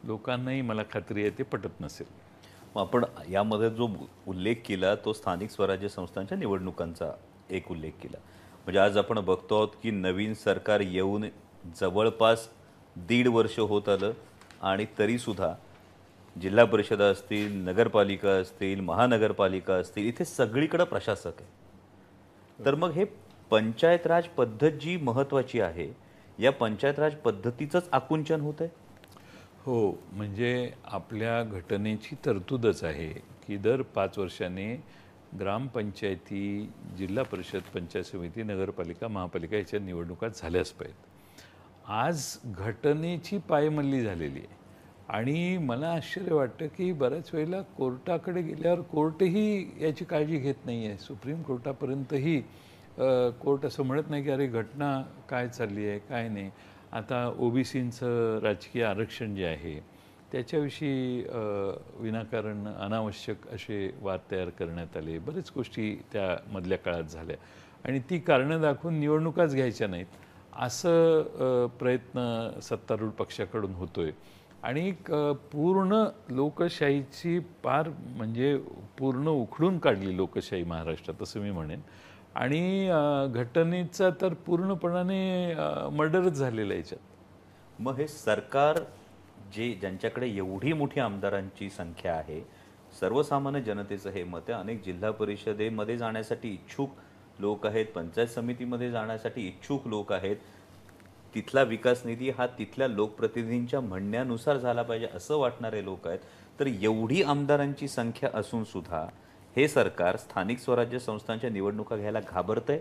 लोकांनाही मला खात्री आहे ते पटत नसेल. मग आपण यामध्ये जो उल्लेख केला तो स्थानिक स्वराज्य संस्थांच्या निवडणुकांचा एक उल्लेख केला. म्हणजे आज आपण बघतो आहोत की नवीन सरकार येऊन जवळपास 1.5 वर्ष होत आलं आणि तरीसुद्धा जिल्हा परिषदा असतील, नगरपालिका असतील, महानगरपालिका असतील, इथे सगळीकडे प्रशासक आहे. तर मग हे पंचायत राज पद्धत जी महत्त्वाची आहे, या पंचायत राज पद्धतीचंच आकुंचन होत आहे. हो, म्हणजे आपल्या घटनेची तरतूदच आहे की दर 5 वर्षांनी ग्रामपंचायती, जिल्हा परिषद, पंचायत समिती, नगरपालिका, महापालिका याच्या निवडणुका झाल्याच पाहिजेत. आज घटनेची पायमल्ली झालेली आहे आणि मला आश्चर्य वाटतं की बऱ्याच वेळेला कोर्टाकडे गेल्यावर कोर्टही याची काळजी घेत नाही आहे. सुप्रीम कोर्टापर्यंतही कोर्ट असं म्हणत नाही की अरे घटना काय चालली आहे, काय नाही. आता OBCचं राजकीय आरक्षण जे आहे त्याच्याविषयी विनाकारण अनावश्यक असे वाद तयार करण्यात आले. बरेच गोष्टी त्यामधल्या काळात झाल्या आणि ती कारणं दाखवून निवडणुकाच घ्यायच्या नाहीत असं प्रयत्न सत्तारूढ पक्षाकडून होतोय आणि पूर्ण लोकशाहीची म्हणजे पूर्ण उखडून काढली लोकशाही महाराष्ट्रात असं मी म्हणेन. आणि घटनेचा तर पूर्णपणाने मर्डरच झालेला आहे याच्यात. मग हे सरकार ज्यांच्याकडे एवढी मोठी आमदारांची संख्या आहे, सर्वसामान्य जनतेचं हे मत आहे. अनेक जिल्हा परिषदेमध्ये जाण्यासाठी इच्छुक लोक आहेत, पंचायत समितीमध्ये जाण्यासाठी इच्छुक लोक आहेत. तिथला विकास निधी हा तिथल्या लोकप्रतिनिधींच्या म्हणण्यानुसार झाला पाहिजे असं वाटणारे लोक आहेत. तर एवढी आमदारांची संख्या असून सुद्धा हे सरकार स्थानिक स्वराज्य संस्थांच्या निवडणुका घ्यायला घाबरतंय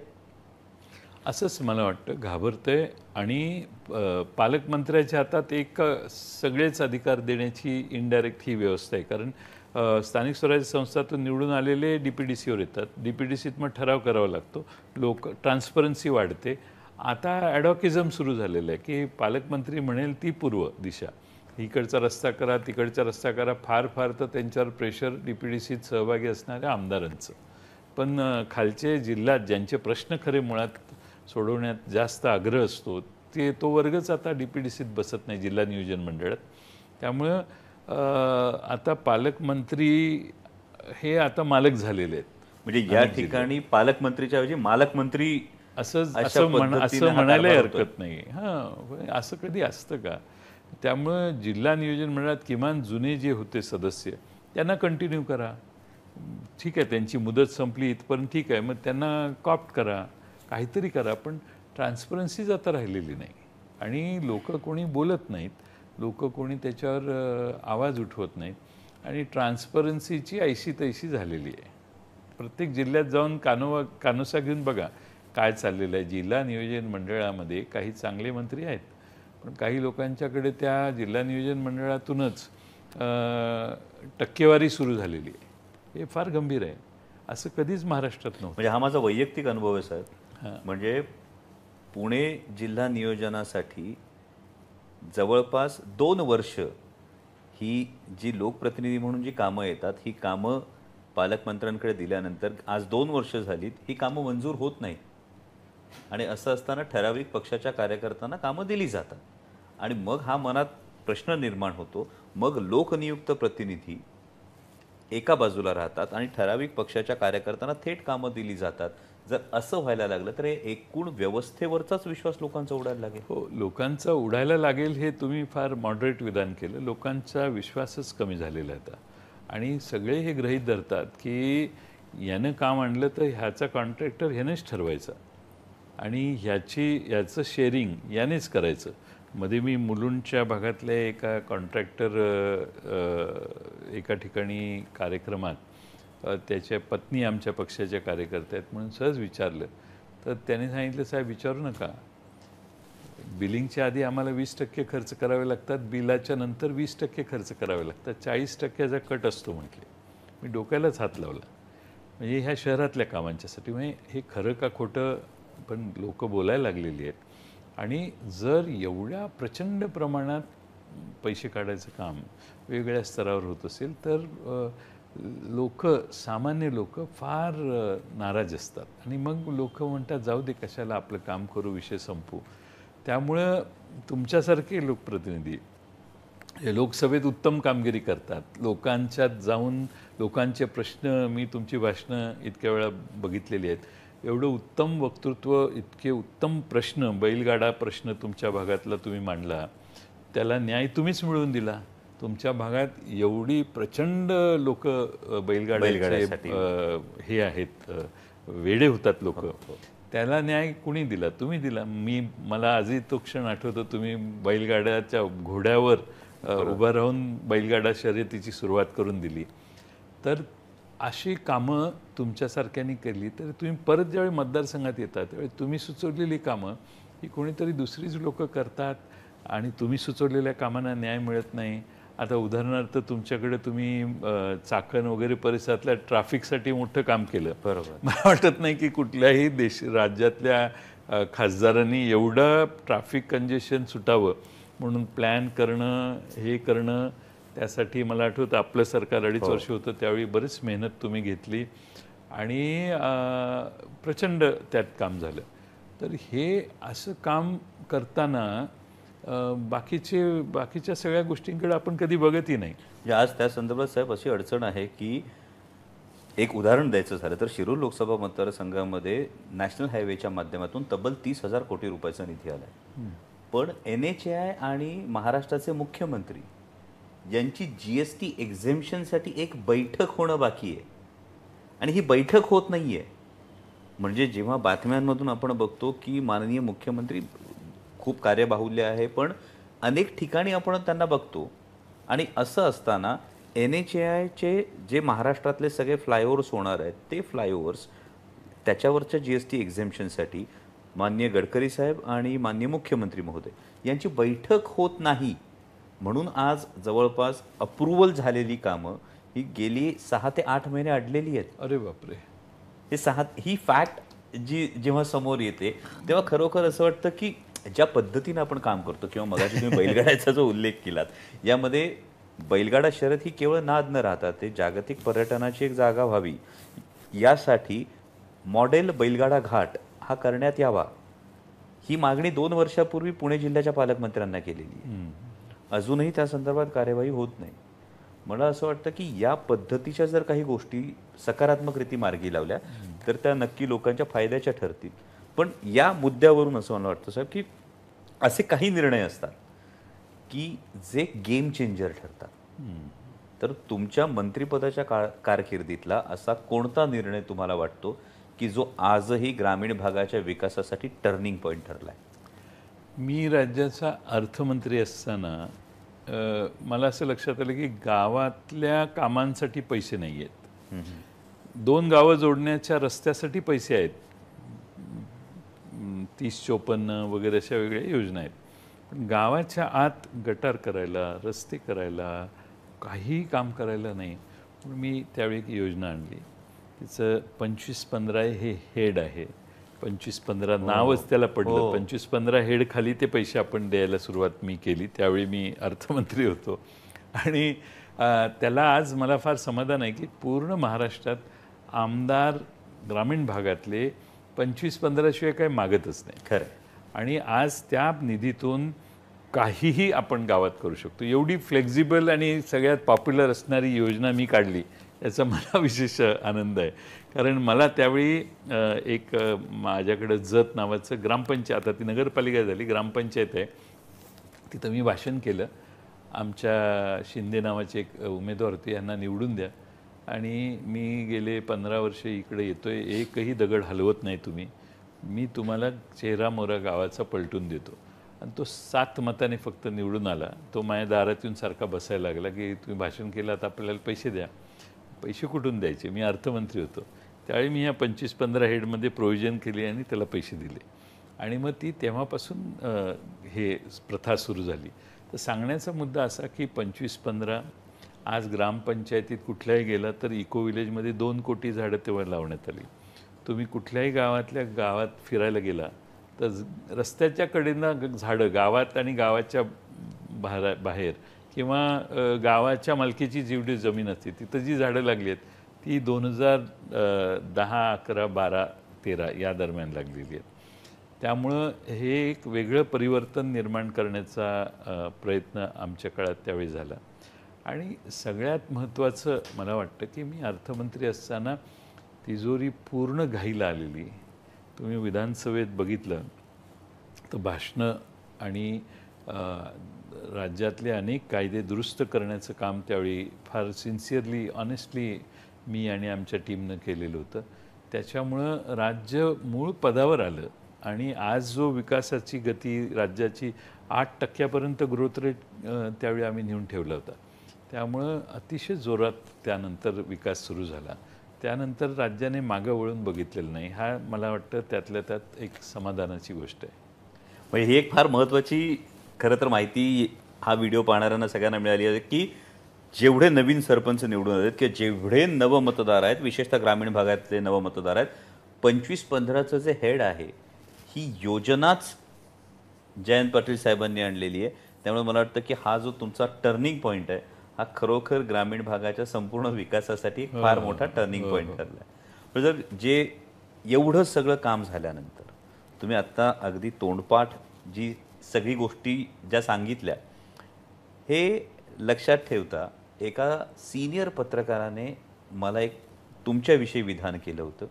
असंच मला वाटतं. घाबरतंय आणि पालकमंत्र्याच्या हातात एक सगळेच अधिकार देण्याची इनडायरेक्ट ही व्यवस्था आहे. कारण स्थानिक स्वराज्य संस्थातून निवडून आलेले DPDCवर येतात. DPDCत मग ठराव करावा लागतो, ट्रान्सपरन्सी वाढते. आता ॲडॉकिझम सुरू झालेलं आहे की पालकमंत्री म्हणेल ती पूर्व दिशा, इकडचा रस्ता करा, तिकडचा रस्ता करा. फार तर त्यांच्यावर प्रेशर DPDCत सहभागी असणाऱ्या आमदारांचं. पण खालचे जिल्ह्यात ज्यांचे प्रश्न खरे मुळात सोडवण्यात जास्त आग्रह असतो तो वर्गच आता DPDCत बसत नाही, जिल्हा नियोजन मंडळात. त्यामुळं आता पालकमंत्री हे आता मालक झालेले आहेत. म्हणजे या ठिकाणी पालकमंत्रीच्या ऐवजी मालकमंत्री असं म्हणायला हरकत नाही. हां, असं कधी असतं का? त्यामुळं जिल्हा नियोजन मंडळात किमान जुने जे होते सदस्य त्यांना कंटिन्यू करा. ठीक आहे, त्यांची मुदत संपली इथपर्यंत ठीक आहे, मग त्यांना कॉप्ट करा, काहीतरी करा. पण ट्रान्सपरन्सीच आता राहिलेली नाही आणि लोक कोणी बोलत नाहीत, लोक कोणी त्याच्यावर आवाज उठवत नाहीत आणि ट्रान्सपरन्सीची ऐशी तैशी झालेली आहे. प्रत्येक जिल्ह्यात जाऊन कानोसा घेऊन बघा काय चाललेलं आहे. जिल्हा नियोजन मंडळामध्ये काही चांगले मंत्री आहेत, पण काही लोकांच्याकडे त्या जिल्हा नियोजन मंडळातूनच टक्केवारी सुरू झालेली आहे. हे फार गंभीर आहे. असं कधीच महाराष्ट्रात नव्हतं. म्हणजे हा माझा वैयक्तिक अनुभव आहे साहेब. म्हणजे पुणे जिल्हा नियोजनासाठी जवळपास 2 वर्ष ही जी लोकप्रतिनिधी म्हणून जी कामं येतात ही कामं पालकमंत्र्यांकडे दिल्यानंतर आज 2 वर्ष झालीत, ही कामं मंजूर होत नाहीत. आणि असं असताना ठराविक पक्षाच्या कार्यकर्त्यांना कामं दिली जातात आणि मग हा मनात प्रश्न निर्माण होतो. मग लोकनियुक्त प्रतिनिधी एका बाजूला राहतात आणि ठराविक पक्षाच्या कार्यकर्त्यांना थेट कामं दिली जातात. जर असं व्हायला लागलं तर हे एकूण व्यवस्थेवरचाच विश्वास लोकांचा उडायला लागेल. हो, लोकांचा उडायला लागेल हे तुम्ही फार मॉडरेट विधान केलं. लोकांचा विश्वासच कमी झालेला आहे आता. आणि सगळे हे गृहीत धरतात की यानं काम आणलं तर ह्याचा कॉन्ट्रॅक्टर ह्यानेच ठरवायचा आणि ह्याचं शेअरिंग यानेच करायचं. मध्ये मी मुलुंडच्या भागातल्या एका कॉन्ट्रॅक्टर एका ठिकाणी कार्यक्रमात त्याच्या पत्नी आमच्या पक्षाच्या कार्यकर्त्या आहेत म्हणून सहज विचारलं तर त्याने सांगितलं, साहेब विचारू नका, बिलिंगच्या आधी आम्हाला 20% खर्च करावे लागतात, बिलाच्या नंतर 20% खर्च करावे लागतात, 40%चा कट असतो म्हटले. मी डोक्यालाच हात लावला. म्हणजे ह्या शहरातल्या कामांच्यासाठी. म्हणजे हे खरं का खोटं पण लोक बोलायला लागलेली आहेत. आणि जर एवढ्या प्रचंड प्रमाणात पैसे काढायचं काम वेगवेगळ्या स्तरावर होत असेल तर सामान्य लोक फार नाराज असतात आणि मग लोक म्हणतात जाऊ दे, कशाला आपलं काम करू, विषय संपू. त्यामुळं तुमच्यासारखे लोकप्रतिनिधी हे लोकसभेत उत्तम कामगिरी करतात. लोकांच्यात जाऊन लोकांचे प्रश्न, मी तुमची भाषणं इतक्या वेळा बघितलेली आहेत, एवढं उत्तम वक्तृत्व, इतके उत्तम प्रश्न, बैलगाडा प्रश्न तुमच्या भागातला तुम्ही मांडला, त्याला न्याय तुम्हीच मिळवून दिला. तुमच्या भागात एवढी प्रचंड लोक बैलगाड्यासाठी हे आहेत, वेडे होतात लोक, त्याला न्याय कुणी दिला? तुम्ही दिला. मला आजही तो क्षण आठवतो, तुम्ही बैलगाड्याच्या घोड्यावर उभं राहून बैलगाडा शर्यतीची सुरुवात करून दिली. तर अशी कामं तुमच्यासारख्यांनी केली तर तुम्ही परत ज्यावेळी मतदारसंघात येतात त्यावेळी तुम्ही सुचवलेली कामं ही कोणीतरी दुसरीच लोक करतात आणि तुम्ही सुचवलेल्या कामांना न्याय मिळत नाही. आता उदाहरणार्थ तुमच्याकडे तुम्ही चाकण वगैरे परिसरातल्या ट्रॅफिकसाठी मोठं काम केलं. बरोबर. मला वाटत नाही की कुठल्याही राज्यातल्या खासदारांनी एवढं ट्रॅफिक कंजेशन सुटावं म्हणून प्लॅन करणं, हे करणं. त्यासाठी मला आठवतं आपलं सरकार 2.5 वर्ष होतं त्यावेळी बरीच मेहनत तुम्ही घेतली आणि प्रचंड त्यात काम झालं. तर हे असं काम करताना बाकीच्या सगळ्या गोष्टींकडे आपण कधी बघतही नाही. आज त्या संदर्भात साहेब अशी अडचण आहे की एक उदाहरण द्यायचं झालं तर शिरूर लोकसभा मतदारसंघामध्ये नॅशनल हायवेच्या माध्यमातून तब्बल 30,000 कोटी रुपयाचा निधी आला आहे. पण NHAI आणि महाराष्ट्राचे मुख्यमंत्री यांची GST एक्झेम्पशनसाठी एक बैठक होणं बाकी आहे आणि ही बैठक होत नाही आहे. म्हणजे जेव्हा बातम्यांमधून आपण बघतो की माननीय मुख्यमंत्री खूप कार्यबाहुल्य आहे पण अनेक ठिकाणी आपण त्यांना बघतो आणि असं असताना NHAIचे जे महाराष्ट्रातले सगळे फ्लायओव्हर्स होणार आहेत ते फ्लायओव्हर्स त्याच्यावरच्या GST एक्झेम्पशनसाठी माननीय गडकरी साहेब आणि माननीय मुख्यमंत्री महोदय यांची बैठक होत नाही. म्हणून आज जवळपास अप्रूव्हल झालेली कामं ही गेली 6 ते 8 महिने अडलेली आहेत. अरे बापरे. ही फॅक्ट जेव्हा समोर येते तेव्हा खरोखर असं वाटतं की ज्या पद्धतीने आपण काम करतो किंवा मगाशी तुम्ही बैलगाड्याचा जो उल्लेख केलात, यामध्ये बैलगाडा शर्यत ही केवळ नाद न राहता ते जागतिक पर्यटनाची एक जागा व्हावी यासाठी मॉडेल बैलगाडा घाट हा करण्यात यावा ही मागणी 2 वर्षापूर्वी पुणे जिल्ह्याच्या पालकमंत्र्यांना केलेली आहे. अजूनही त्या संदर्भात कार्यवाही होत नाही. मला असं वाटतं की या पद्धतीच्या जर काही गोष्टी सकारात्मक रीती मार्गी लावल्या तर त्या नक्की लोकांच्या फायद्याच्या ठरतील. पण या मुद्द्यावरून असं मला वाटतं साहेब की असे काही निर्णय असतात की जे गेम चेंजर ठरतात. तर तुमच्या मंत्रिपदाच्या कारकिर्दीतला असा कोणता निर्णय तुम्हाला वाटतो की जो आजही ग्रामीण भागाच्या विकासासाठी टर्निंग पॉईंट ठरलाय? मी राज्याचा अर्थमंत्री असताना मला असं लक्षात आलं की गावातल्या कामांसाठी पैसे नाही आहेत. 2 गावं जोडण्याच्या रस्त्यासाठी पैसे आहेत, 30-54 वगैरे अशा वेगळ्या योजना आहेत. पण गावाच्या आत गटार करायला, रस्ते करायला, काही काम करायला नाही. म्हणून मी त्यावेळी एक योजना आणली. तिचं 25-15 हे हेड आहे. 25-15 नावच त्याला पडलं. 25-15 हेड खाली ते पैसे आपण द्यायला सुरुवात मी केली. त्यावेळी मी अर्थमंत्री होतो आणि त्याला आज मला फार समाधान आहे की पूर्ण महाराष्ट्रात आमदार ग्रामीण भागातले 25-15 शिवाय काही मागतच नाही. खरं. आणि आज त्या निधीतून काहीही आपण गावात करू शकतो. एवढी फ्लेक्झिबल आणि सगळ्यात पॉप्युलर असणारी योजना मी काढली याचा मला विशेष आनंद आहे. कारण मला त्यावेळी एक माझ्याकडं जत नावाचं ग्रामपंचायत, आता ती नगरपालिका झाली, ग्रामपंचायत आहे, तिथं मी भाषण केलं. आमच्या शिंदे नावाचे एक उमेदवार होते, यांना निवडून द्या आणि मी गेले 15 वर्षे इकडे येतोय, एकही दगड हलवत नाही तुम्ही, मी तुम्हाला चेहरा मोहरा गावाचा पलटून देतो. आणि तो 7 मताने फक्त निवडून आला. तो माझ्या दारात येऊन सारखा बसायला लागला की तुम्ही भाषण केलं, आता आपल्याला पैसे द्या. पैसे कुठून द्यायचे, मी अर्थमंत्री होतो त्यावेळी. मी ह्या 25-15 हेडमध्ये प्रोव्हिजन केली आणि त्याला पैसे दिले. आणि मग ती तेव्हापासून हे प्रथा सुरू झाली. तर सांगण्याचा मुद्दा असा की 25-15 आज ग्रामपंचायतीत कुठल्याही गेला तर इको विलेजमध्ये 2 कोटी झाडं तेव्हा लावण्यात आली. तुम्ही कुठल्याही गावात फिरायला गेला तर रस्त्याच्या कडेनं झाडं, गावात आणि गावाच्या बाहेर किंवा गावाच्या मालकीची जेवढी जमीन असते तिथं जी झाडं लागली आहेत ती 2010, 11, 12, 13 या दरम्यान लागलेली आहेत. त्यामुळं हे एक वेगळं परिवर्तन निर्माण करण्याचा प्रयत्न आमच्या काळात त्यावेळी झाला. आणि सगळ्यात महत्त्वाचं मला वाटतं की मी अर्थमंत्री असताना तिजोरी पूर्ण घाईला आलेली. तुम्ही विधानसभेत बघितलं तर भाषणं आणि राज्यातले अनेक कायदे दुरुस्त करण्याचं काम त्यावेळी फार सिन्सिअरली, ऑनेस्टली मी आणि आमच्या टीमनं केलेलं होतं. त्याच्यामुळं राज्य मूळ पदावर आलं आणि आज जो विकासाची गती राज्याची 8% ग्रोथ रेट त्यावेळी आम्ही नेऊन ठेवला होता. त्यामुळं अतिशय जोरात त्यानंतर विकास सुरू झाला. त्यानंतर राज्याने मागं वळून बघितलेलं नाही. हा मला वाटतं त्यातल्या त्यात एक समाधानाची गोष्ट आहे. म्हणजे ही एक फार महत्त्वाची खरं तर माहिती हा व्हिडिओ पाहणाऱ्यांना सगळ्यांना मिळाली आहे की जेवढे नवीन सरपंच निवडून आलेत किंवा जेवढे नवमतदार आहेत, विशेषतः ग्रामीण भागातले नवमतदार आहेत, 25-15चं जे हेड आहे ही योजनाच जयंत पाटील साहेबांनी आणलेली आहे. त्यामुळे मला वाटतं की हा जो तुमचा टर्निंग पॉईंट आहे हा खरोखर ग्रामीण भागाच्या संपूर्ण विकासासाठी एक फार मोठा टर्निंग पॉईंट ठरला आहे. पण जर जे एवढं सगळं काम झाल्यानंतर तुम्ही आत्ता अगदी तोंडपाठ जी सगळी गोष्टी ज्या सांगितल्या हे लक्षात ठेवता एका सिनियर पत्रकाराने मला एक तुमच्याविषयी विधान केलं होतं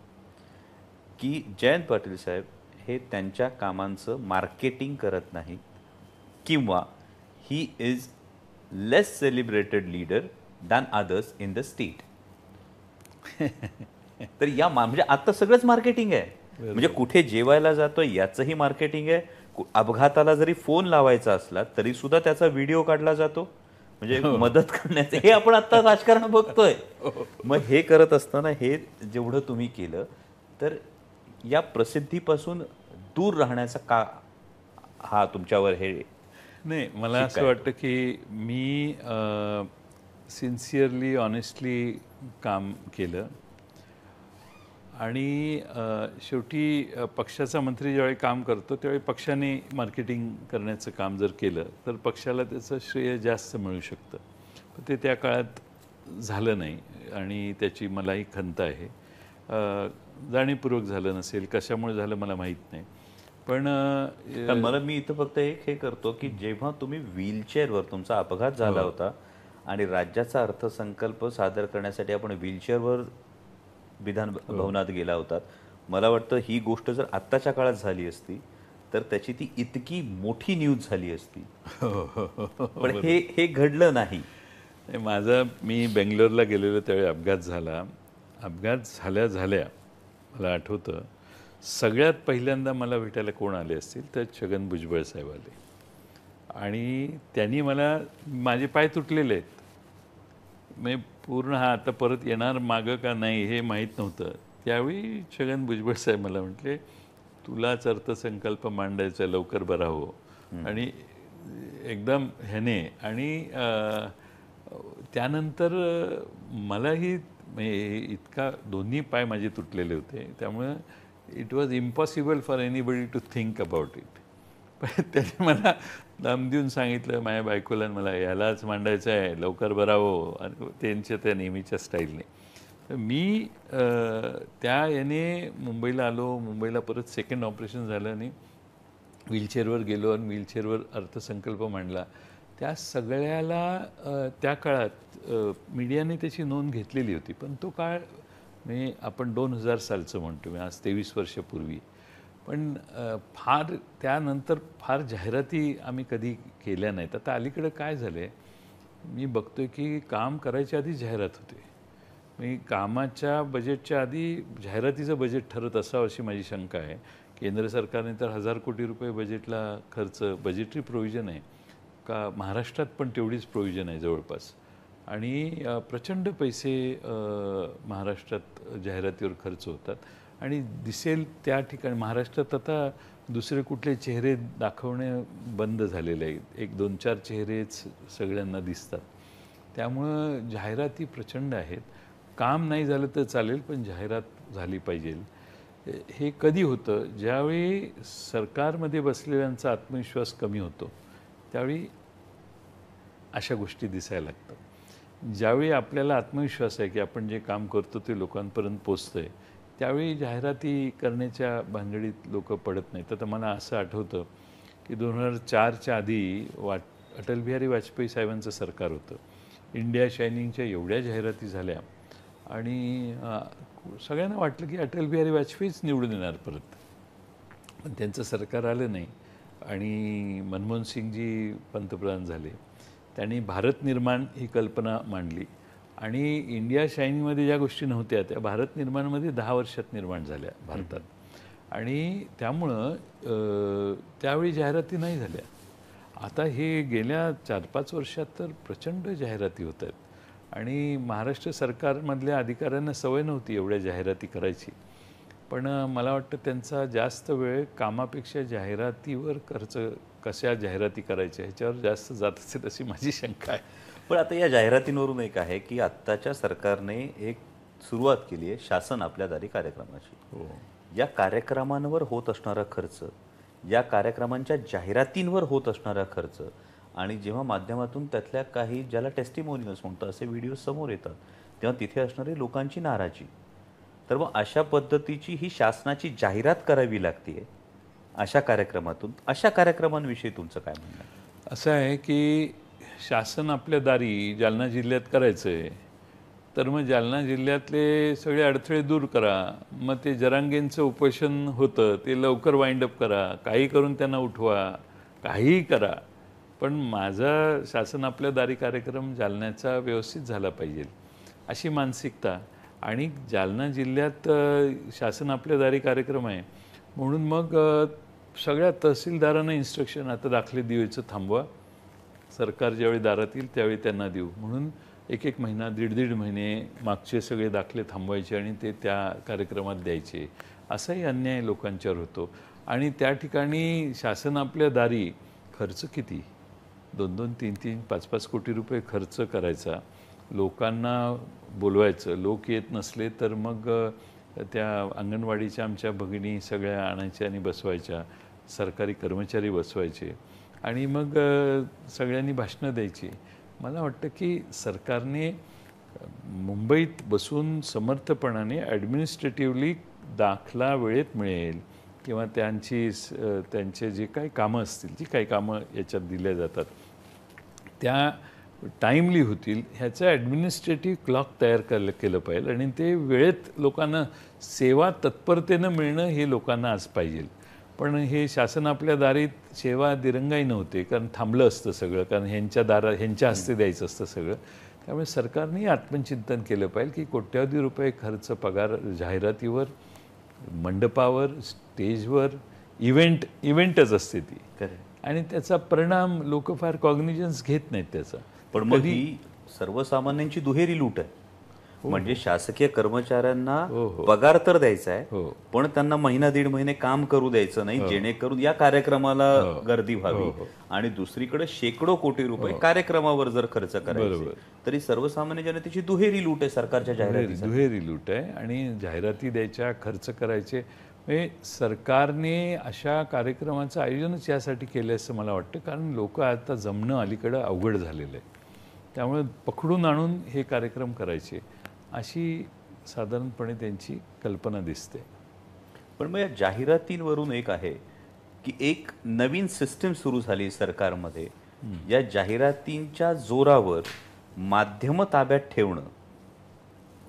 की जयंत पाटील साहेब हे त्यांच्या कामांचं मार्केटिंग करत नाहीत किंवा he is less celebrated leader than others in the state. तर या म्हणजे आता सगळंच मार्केटिंग आहे. म्हणजे कुठे जेवायला जातोय याचंही मार्केटिंग आहे. अपघाताला जरी फोन लावायचा असला तरी सुद्धा त्याचा व्हिडिओ काढला जातो. म्हणजे मदत करण्याचं हे आपण आता राजकारण बघतोय. मग हे करत असताना हे जेवढं तुम्ही केलं तर या प्रसिद्धीपासून दूर राहण्याचा का हा तुमच्यावर हे नाही, मला असं वाटतं की मी सिन्सिअरली, ऑनेस्टली काम केलं आणि शेवटी पक्षाचा मंत्री ज्यावेळी काम करतो त्यावेळी पक्षाने मार्केटिंग करण्याचं काम जर केलं तर पक्षाला त्याचं श्रेय जास्त मिळू शकतं. पण ते त्या काळात झालं नाही आणि त्याची मलाही खंत आहे. जाणीवपूर्वक झालं नसेल, कशामुळे झालं मला माहीत नाही. पण मला मी इथं फक्त एक हे करतो की जेव्हा तुम्ही व्हीलचेअरवर तुमचा अपघात झाला होता आणि राज्याचा अर्थसंकल्प सादर करण्यासाठी आपण व्हीलचेअरवर विधान भवनात गेला होतात, मला वाटतं ही गोष्ट जर आत्ताच्या काळात झाली असती तर त्याची ती इतकी मोठी न्यूज झाली असती. पण हे घडलं नाही. मी बेंगलोरला गेलेलो त्यावेळी अपघात झाला. अपघात झाल्या मला आठवतं सगळ्यात पहिल्यांदा मला भेटायला कोण आले असतील तर छगन भुजबळ साहेब आले आणि त्यांनी माझे पाय तुटलेले आहेत, मी पूर्ण आता परत येणार मागं का नाही हे माहीत नव्हतं. त्यावेळी छगन भुजबळ साहेब मला म्हटले तुलाच अर्थसंकल्प मांडायचा लवकर बरा हो. आणि एकदम ह्याने आणि त्यानंतर मलाही इतका दोन्ही पाय माझे तुटलेले होते त्यामुळं it was impossible for anybody to think about it. पण त्याने मला दम देऊन सांगितलं माझ्या बायकोला मला यालाच मांडायचं आहे लवकर बरा हो, आणि त्यांच्या त्या नेहमीच्या स्टाईलने. तर मी त्या याने मुंबईला आलो. मुंबईला परत सेकंड ऑपरेशन झालं आणि व्हीलचेअरवर गेलो आणि व्हीलचेअरवर अर्थसंकल्प मांडला. त्या सगळ्याला त्या काळात मीडियाने त्याची नोंद घेतलेली होती. पण तो काळ म्हणजे आपण 2000 सालचं म्हणतो, मी आज 23 वर्षापूर्वी. पण फार त्यानंतर फार जाहिराती आम्ही कधी केल्या नाहीत. आता अलीकडं काय झालं आहे, मी बघतोय की काम करायच्या आधी जाहिरात होते. मी कामाच्या बजेटच्या आधी जाहिरातीचं बजेट ठरत असावं अशी माझी शंका आहे. केंद्र सरकारने तर 1000 कोटी रुपये बजेटला खर्च, बजेटरी प्रोव्हिजन आहे का महाराष्ट्रात पण तेवढीच प्रोव्हिजन आहे जवळपास. आणि प्रचंड पैसे महाराष्ट्रात जाहिरातीवर खर्च होतात आणि दिसेल त्या ठिकाणी. महाराष्ट्रात आता दुसरे कुठले चेहरे दाखवणे बंद झालेले आहेत. 1-2-4 चेहरेच सगळ्यांना दिसतात. त्यामुळं जाहिराती प्रचंड आहेत. काम नाही झालं तर चालेल, पण जाहिरात झाली पाहिजे. हे कधी होतं, ज्यावेळी सरकारमध्ये बसलेल्यांचा आत्मविश्वास कमी होतो त्यावेळी अशा गोष्टी दिसायला लागतात. ज्यावेळी आपल्याला आत्मविश्वास आहे की आपण जे काम करतो ते लोकांपर्यंत पोचतं आहे, त्यावेळी जाहिराती करण्याच्या भानगडीत लोक पडत नाहीत. तर मला असं आठवतं की 2004च्या आधी अटल बिहारी वाजपेयी साहेबांचं सरकार होतं. इंडिया शायनिंगच्या एवढ्या जाहिराती झाल्या आणि सगळ्यांना वाटलं की अटल बिहारी वाजपेयीच निवडून येणार परत. पण त्यांचं सरकार आलं नाही आणि मनमोहन सिंगजी पंतप्रधान झाले. त्यांनी भारत निर्माण ही कल्पना मांडली आणि इंडिया शाईनिंगमध्ये ज्या गोष्टी नव्हत्या त्या भारत निर्माणमध्ये 10 वर्षात निर्माण झाल्या भारतात. आणि त्यामुळं त्यावेळी जाहिराती नाही झाल्या. आता हे गेल्या 4-5 वर्षात तर प्रचंड जाहिराती होत आहेत आणि महाराष्ट्र सरकारमधल्या अधिकाऱ्यांना सवय नव्हती एवढ्या जाहिराती करायची. पण मला वाटतं त्यांचा जास्त वेळ कामापेक्षा जाहिरातीवर खर्च, कशा जाहिराती करायच्या ह्याच्यावर जास्त जात असेल अशी माझी शंका आहे. पण आता या जाहिरातींवरून एक आहे की आत्ताच्या सरकारने एक सुरुवात केली आहे शासन आपल्या दारी कार्यक्रमाची. या कार्यक्रमांवर होत असणारा खर्च, या कार्यक्रमांच्या जाहिरातींवर होत असणारा खर्च आणि जेव्हा माध्यमातून त्यातल्या काही ज्याला टेस्टिमोनियल्स म्हणतात असे व्हिडिओ समोर येतात तेव्हा तिथे असणारी लोकांची नाराजी. तर मग अशा पद्धतीची ही शासनाची जाहिरात करावी लागते अशा कार्यक्रमातून. अशा कार्यक्रमांविषयी तुमचं काय म्हणणं आहे? असं आहे की शासन आपल्या दारी जालना जिल्ह्यात करायचं आहे, तर मग जालना जिल्ह्यातले सगळे अडथळे दूर करा. मग ते जरांगेंचं उपोषण होतं ते लवकर वाइंडअप करा, काही करून त्यांना उठवा, काहीही करा. पण माझा शासन आपल्या दारी कार्यक्रम जालन्याचा व्यवस्थित झाला पाहिजे अशी मानसिकता. आणि जालना जिल्ह्यात शासन आपल्या दारी कार्यक्रम आहे म्हणून मग सगळ्या तहसीलदारांना इन्स्ट्रक्शन, आता दाखले द्यायचं थांबवा, सरकार ज्यावेळी दारात येईल त्यावेळी त्यांना देऊ म्हणून 1-1 महिना 1.5 महिने मागचे सगळे दाखले थांबवायचे आणि ते त्या कार्यक्रमात द्यायचे. असाही अन्याय लोकांच्यावर होतो. आणि त्या ठिकाणी शासन आपल्या दारी खर्च किती, 2-2, 3-3, 5-5 कोटी रुपये खर्च करायचा. लोकांना बोलवायचं, लोक येत नसले तर मग त्या अंगणवाडीच्या आमच्या भगिनी सगळ्या आणायच्या आणि बसवायच्या, सरकारी कर्मचारी बसवायचे आणि मग सगळ्यांनी भाषणं द्यायची. मला वाटतं की सरकारने मुंबईत बसून समर्थपणाने ॲडमिनिस्ट्रेटिव्हली दाखला वेळेत मिळेल किंवा त्यांचे जे काही कामं असतील, जी काही कामं याच्यात दिल्या जातात त्या टाईमली होतील ह्याचं ॲडमिनिस्ट्रेटिव्ह क्लॉक तयार केलं पाहिजे. आणि ते वेळेत लोकांना सेवा तत्परतेनं मिळणं हे लोकांना आज पाहिजे. पण हे शासन आपल्या दारीत सेवा दिरंगाई नव्हते, कारण थांबलं असतं सगळं, कारण ह्यांच्या हस्ते द्यायचं असतं सगळं. त्यामुळे सरकारने आत्मचिंतन केलं पाहिजे की कोट्यावधी रुपये खर्च पगार जाहिरातीवर, मंडपावर, स्टेजवर, इव्हेंटच असते ती. आणि त्याचा परिणाम लोक फार कॉग्निजन्स घेत नाहीत त्याचा. पण मग ही सर्वसामान्यांची दुहेरी लूट आहे. म्हणजे शासकीय कर्मचाऱ्यांना पगार तर द्यायचा आहे, पण त्यांना महिना 1.5 महिने काम करू द्यायचं नाही जेणेकरून या कार्यक्रमाला गर्दी व्हावी. आणि दुसरीकडे शेकडो कोटी रुपये कार्यक्रमावर जर खर्च करायचे तरी सर्वसामान्य जनतेची दुहेरी लूट आहे सरकारच्या जाहिराती. दुहेरी लूट आहे आणि जाहिराती द्यायच्या, खर्च करायचे. म्हणजे सरकारने अशा कार्यक्रमाचं आयोजनच यासाठी केलं असं मला वाटतं, कारण लोक आता जमणं अलीकडं अवघड झालेलं आहे. त्यामुळे पकडून आणून हे कार्यक्रम करायचे अशी साधारणपणे त्यांची कल्पना दिसते. पण मग या जाहिरातींवरून एक आहे की एक नवीन सिस्टीम सुरू झाली सरकारमध्ये या जाहिरातींच्या जोरावर माध्यम ताब्यात ठेवणं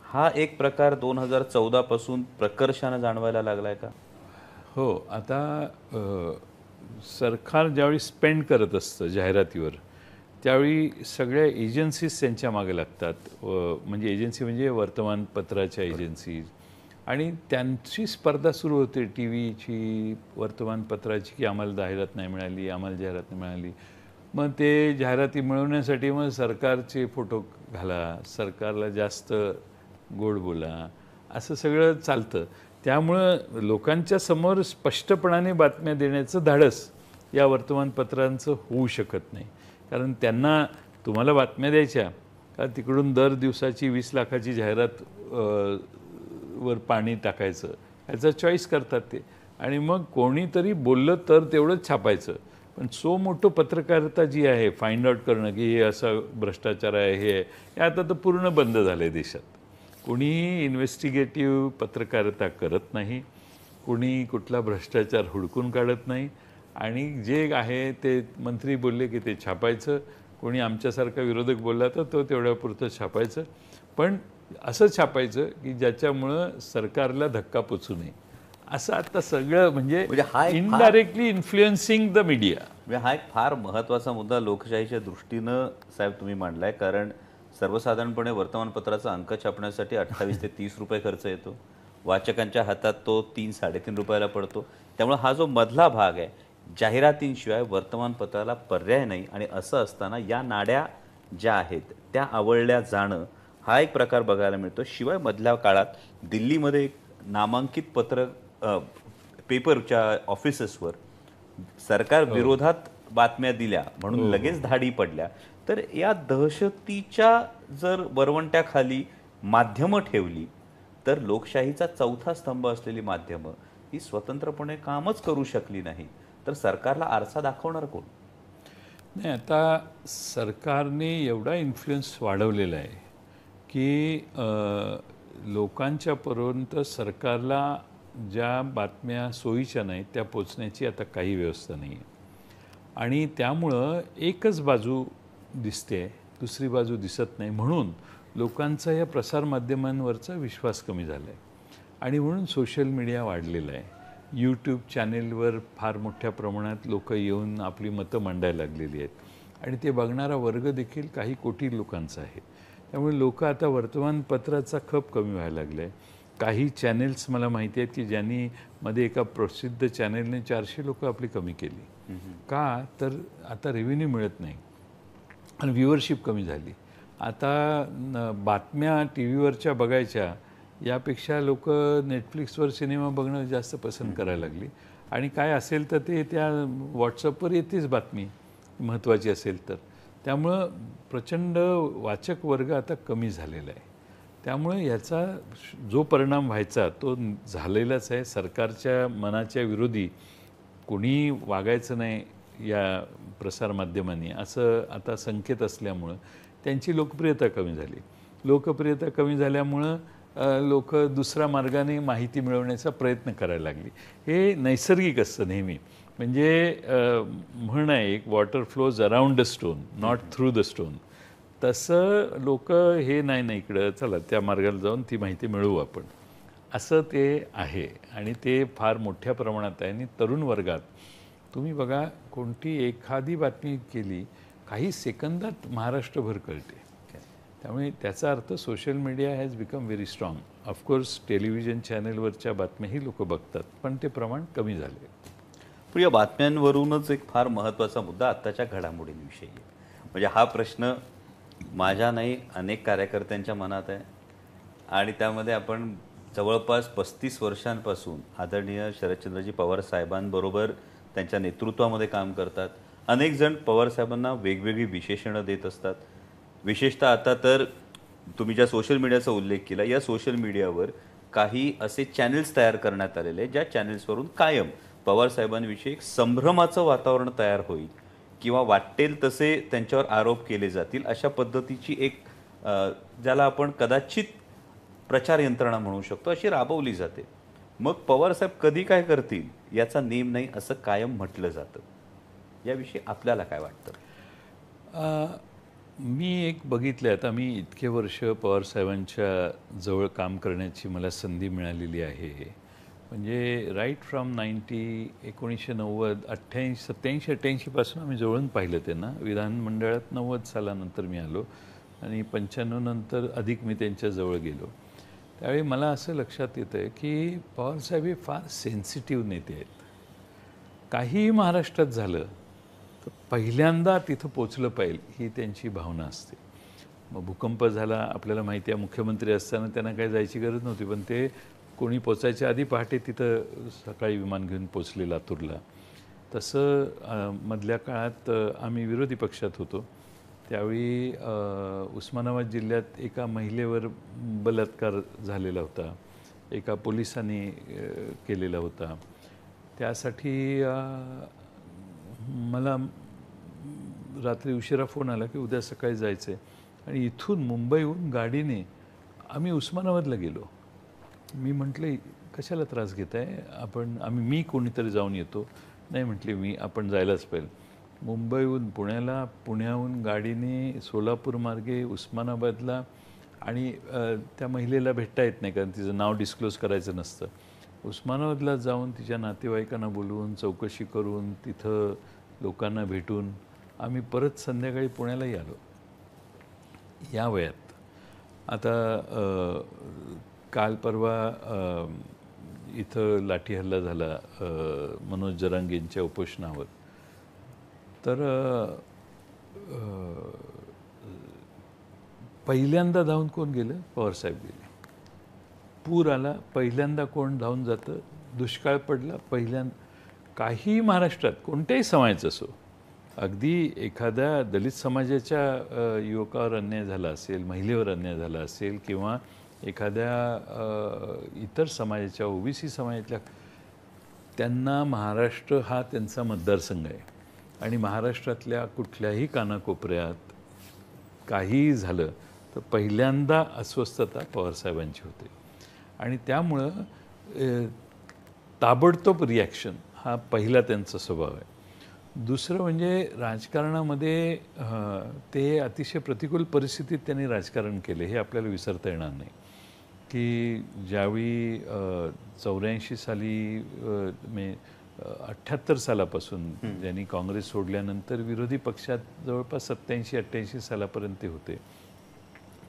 हा एक प्रकार 2014 पासून प्रकर्षानं जाणवायला लागलाय का? हो, आता सरकार ज्यावेळी स्पेंड करत असतं जाहिरातीवर, त्यावेळी सगळ्या एजन्सीज त्यांच्या मागे लागतात. म्हणजे एजन्सी म्हणजे वर्तमानपत्राच्या एजन्सीज, आणि त्यांची स्पर्धा सुरू होते टी व्हीची, वर्तमानपत्राची, की आम्हाला जाहिरात नाही मिळाली, आम्हाला जाहिरात नाही मिळाली. मग ते जाहिराती मिळवण्यासाठी मग सरकारचे फोटो घाला, सरकारला जास्त गोड बोला, असं सगळं चालतं. त्यामुळं लोकांच्या समोर स्पष्टपणाने बातम्या देण्याचं धाडस या वर्तमानपत्रांचं होऊ शकत नाही. कारण त्यांना तुम्हाला बातम्या द्यायच्या का तिकडून दर दिवसाची 20 लाखाची जाहिरात वर पाणी टाकायचं, ह्याचा चॉईस करतात ते. आणि मग कोणीतरी बोललं तर तेवढंच छापायचं. पण सो मोठं पत्रकारिता जी आहे, फाइंड आउट करणं की हे असं भ्रष्टाचार आहे, हे आहे, हे आता तर पूर्ण बंद झालं आहे देशात. कोणीही इन्व्हेस्टिगेटिव्ह पत्रकारिता करत नाही, कोणी कुठला भ्रष्टाचार हुडकून काढत नाही, आणि जे आहे ते मंत्री बोलले की ते छापायचं, कोणी आमच्यासारखा विरोधक बोलला तर तो तेवढ्यापुरतं छापायचं. पण असं छापायचं की ज्याच्यामुळं सरकारला धक्का पोचू नये. असं आता सगळं म्हणजे हा एक इनडायरेक्टली इन्फ्लुएन्सिंग द मीडिया. म्हणजे हा एक फार महत्त्वाचा मुद्दा लोकशाहीच्या दृष्टीनं साहेब तुम्ही मांडलाय. कारण सर्वसाधारणपणे वर्तमानपत्राचा अंक छापण्यासाठी 28 ते 30 रुपये खर्च येतो. वाचकांच्या हातात तो 3-3.5 रुपयाला पडतो. त्यामुळे हा जो मधला भाग आहे, जाहिरातींशिवाय वर्तमानपत्राला पर्याय नाही. आणि असं असताना या नाड्या ज्या आहेत त्या आवळल्या जाणं हा एक प्रकार बघायला मिळतो. शिवाय मधल्या काळात दिल्लीमध्ये एक नामांकित पेपरच्या ऑफिसेसवर सरकार विरोधात बातम्या दिल्या म्हणून लगेच धाडी पडल्या. तर या दहशतीच्या जर वरवंट्याखाली माध्यमं ठेवली तर लोकशाहीचा चौथा स्तंभ असलेली माध्यमं ही स्वतंत्रपणे कामच करू शकली नाही तर सरकारला आरसा दाखवणार कोण? नाही, आता सरकारने एवढा इन्फ्लुएन्स वाढवलेला आहे की लोकांच्यापर्यंत सरकारला ज्या बातम्या सोयीच्या नाहीत त्या पोचण्याची आता काही व्यवस्था नाही आहे. आणि त्यामुळं एकच बाजू दिसते, दुसरी बाजू दिसत नाही. म्हणून लोकांचा या प्रसारमाध्यमांवरचा विश्वास कमी झाला आहे. आणि म्हणून सोशल मीडिया वाढलेला आहे. यूट्यूब चॅनेलवर फार मोठ्या प्रमाणात लोक येऊन आपली मतं मांडायला लागलेली आहेत. आणि ते बघणारा वर्ग देखील काही कोटी लोकांचा आहे. त्यामुळे लोक आता वर्तमानपत्राचा खप कमी व्हायला लागला आहे. काही चॅनेल्स मला माहिती आहेत की ज्यांनी मध्ये एका प्रसिद्ध चॅनेलने 400 लोक आपली कमी केली. का तर आता रेव्हेन्यू मिळत नाही आणि व्ह्युअरशिप कमी झाली. आता बातम्या टी व्हीवरच्या बघायच्या यापेक्षा लोक नेटफ्लिक्सवर सिनेमा बघणं जास्त पसंत करायला लागली. आणि काय असेल तर ते त्या व्हॉट्सअपवर येतेच बातमी महत्त्वाची असेल तर. त्यामुळं प्रचंड वाचक वर्ग आता कमी झालेला आहे. त्यामुळे याचा जो परिणाम व्हायचा तो झालेलाच आहे. सरकारच्या मनाच्या विरोधी कोणी वागायचं नाही या प्रसारमाध्यमांनी असं आता संकेत असल्यामुळं त्यांची लोकप्रियता कमी झाली. लोकप्रियता कमी झाल्यामुळं लोक दुसऱ्या मार्गाने माहिती मिळवण्याचा प्रयत्न करायला लागली. हे नैसर्गिक असतं नेहमी. म्हणजे म्हण आहे एक, water flows around the stone not through the stone. तसं लोक हे नाही इकडं चला त्या मार्गाला जाऊन ती माहिती मिळवू आपण, असं ते आहे. आणि ते फार मोठ्या प्रमाणात आहे. आणि तरुण वर्गात तुम्ही बघा, कोणती एखादी बातमी केली काही सेकंदात महाराष्ट्रभर कळते. त्यामुळे त्याचा अर्थ social media has become very strong. Of course television चॅनलवरच्या बातम्याही लोक बघतात, पण ते प्रमाण कमी झाले. पण या बातम्यांवरूनच एक फार महत्त्वाचा मुद्दा आत्ताच्या घडामोडींविषयी आहे. म्हणजे हा प्रश्न माझ्या नाही अनेक कार्यकर्त्यांच्या मनात आहे. आणि त्यामध्ये आपण जवळपास 35 वर्षांपासून आदरणीय शरदचंद्रजी पवार साहेबांबरोबर त्यांच्या नेतृत्वामध्ये काम करतात. अनेक जण पवार साहेबांना वेगवेगळी विशेषणं देत असतात. विशेषतः आता तर तुम्ही ज्या सोशल मीडियाचा उल्लेख केला, या सोशल मीडियावर काही असे चॅनल्स तयार करण्यात आलेले ज्या चॅनल्सवरून कायम पवार साहेबांविषयी एक संभ्रमाचं वातावरण तयार होईल किंवा वाटेल तसे त्यांच्यावर आरोप केले जातील अशा पद्धतीची एक ज्याला आपण कदाचित प्रचार यंत्रणा म्हणू शकतो अशी राबवली जाते. मग पवार साहेब कधी काय करतील याचा नेम नाही असं कायम म्हटलं जातं. याविषयी आपल्याला काय वाटतं? मी एक बघितलं, आता मी इतके वर्ष पवारसाहेबांच्या जवळ काम करण्याची मला संधी मिळालेली आहे. म्हणजे राईट फ्रॉम 1990 88 87 88पासून आम्ही जवळून पाहिलं त्यांना. विधानमंडळात 90 सालानंतर मी आलो आणि 95 नंतर अधिक मी त्यांच्याजवळ गेलो. त्यावेळी मला असं लक्षात येतं आहे की पवारसाहेब हे फार सेन्सिटिव्ह नेते आहेत. काहीही महाराष्ट्रात झालं तर पहिल्यांदा तिथं पोचलं पाहिजे ही त्यांची भावना असते. मग भूकंप झाला, आपल्याला माहिती आहे मुख्यमंत्री असताना त्यांना काही जायची गरज नव्हती, पण ते कोणी पोचायच्या आधी पहाटे तिथं सकाळी विमान घेऊन पोचले लातूरला. तसं मधल्या काळात आम्ही विरोधी पक्षात होतो. त्यावेळी उस्मानाबाद जिल्ह्यात एका महिलेवर बलात्कार झालेला होता, एका पोलिसांनी केलेला होता. त्यासाठी मला रात्री उशिरा फोन आला की उद्या सकाळी जायचं आहे, आणि इथून मुंबईहून गाडीने आम्ही उस्मानाबादला गेलो. मी म्हटले कशाला त्रास घेत आहे, मी कोणीतरी जाऊन येतो. नाही म्हटले, आपण जायलाच पाहिजे. मुंबईहून पुण्याला, पुण्याहून गाडीने सोलापूर मार्गे उस्मानाबादला, आणि त्या महिलेला भेटता येत नाही कारण तिचं नाव डिस्क्लोज करायचं नसतं. उस्मानाबादला जाऊन तिच्या नातेवाईकांना बोलवून चौकशी करून तिथं लोकांना भेटून आम्ही परत संध्याकाळी पुण्यालाही आलो या वयात. आता काल परवा इथं लाठी हल्ला झाला मनोज जरांगेंच्या उपोषणावर. तर पहिल्यांदा धावून कोण गेलं? पवारसाहेब गेले. पूर आला, पहिल्यांदा कोण धावून जातं? दुष्काळ पडला, काही महाराष्ट्रात कोणत्याही समाजाचं असो, अगदी एखाद्या दलित समाजाच्या युवकावर अन्याय झाला असेल, महिलेवर अन्याय झाला असेल, किंवा एखाद्या इतर समाजाच्या ओबीसी समाजातल्या, त्यांना महाराष्ट्र हा त्यांचा मतदारसंघ आहे. आणि महाराष्ट्रातल्या कुठल्याही कानाकोपऱ्यात काहीही झालं तर पहिल्यांदा अस्वस्थता पवारसाहेबांची होते. आणि त्यामुळं ताबडतोब रिॲक्शन हा पहिला त्यांचा स्वभाव आहे. दुसरं म्हणजे राजकारणामध्ये ते अतिशय प्रतिकूल परिस्थितीत त्यांनी राजकारण केले हे आपल्याला विसरता येणार नाही. की ज्यावेळी 84 साली 78 सालापासून ज्यांनी काँग्रेस सोडल्यानंतर विरोधी पक्षात जवळपास 87-88 सालापर्यंत ते होते.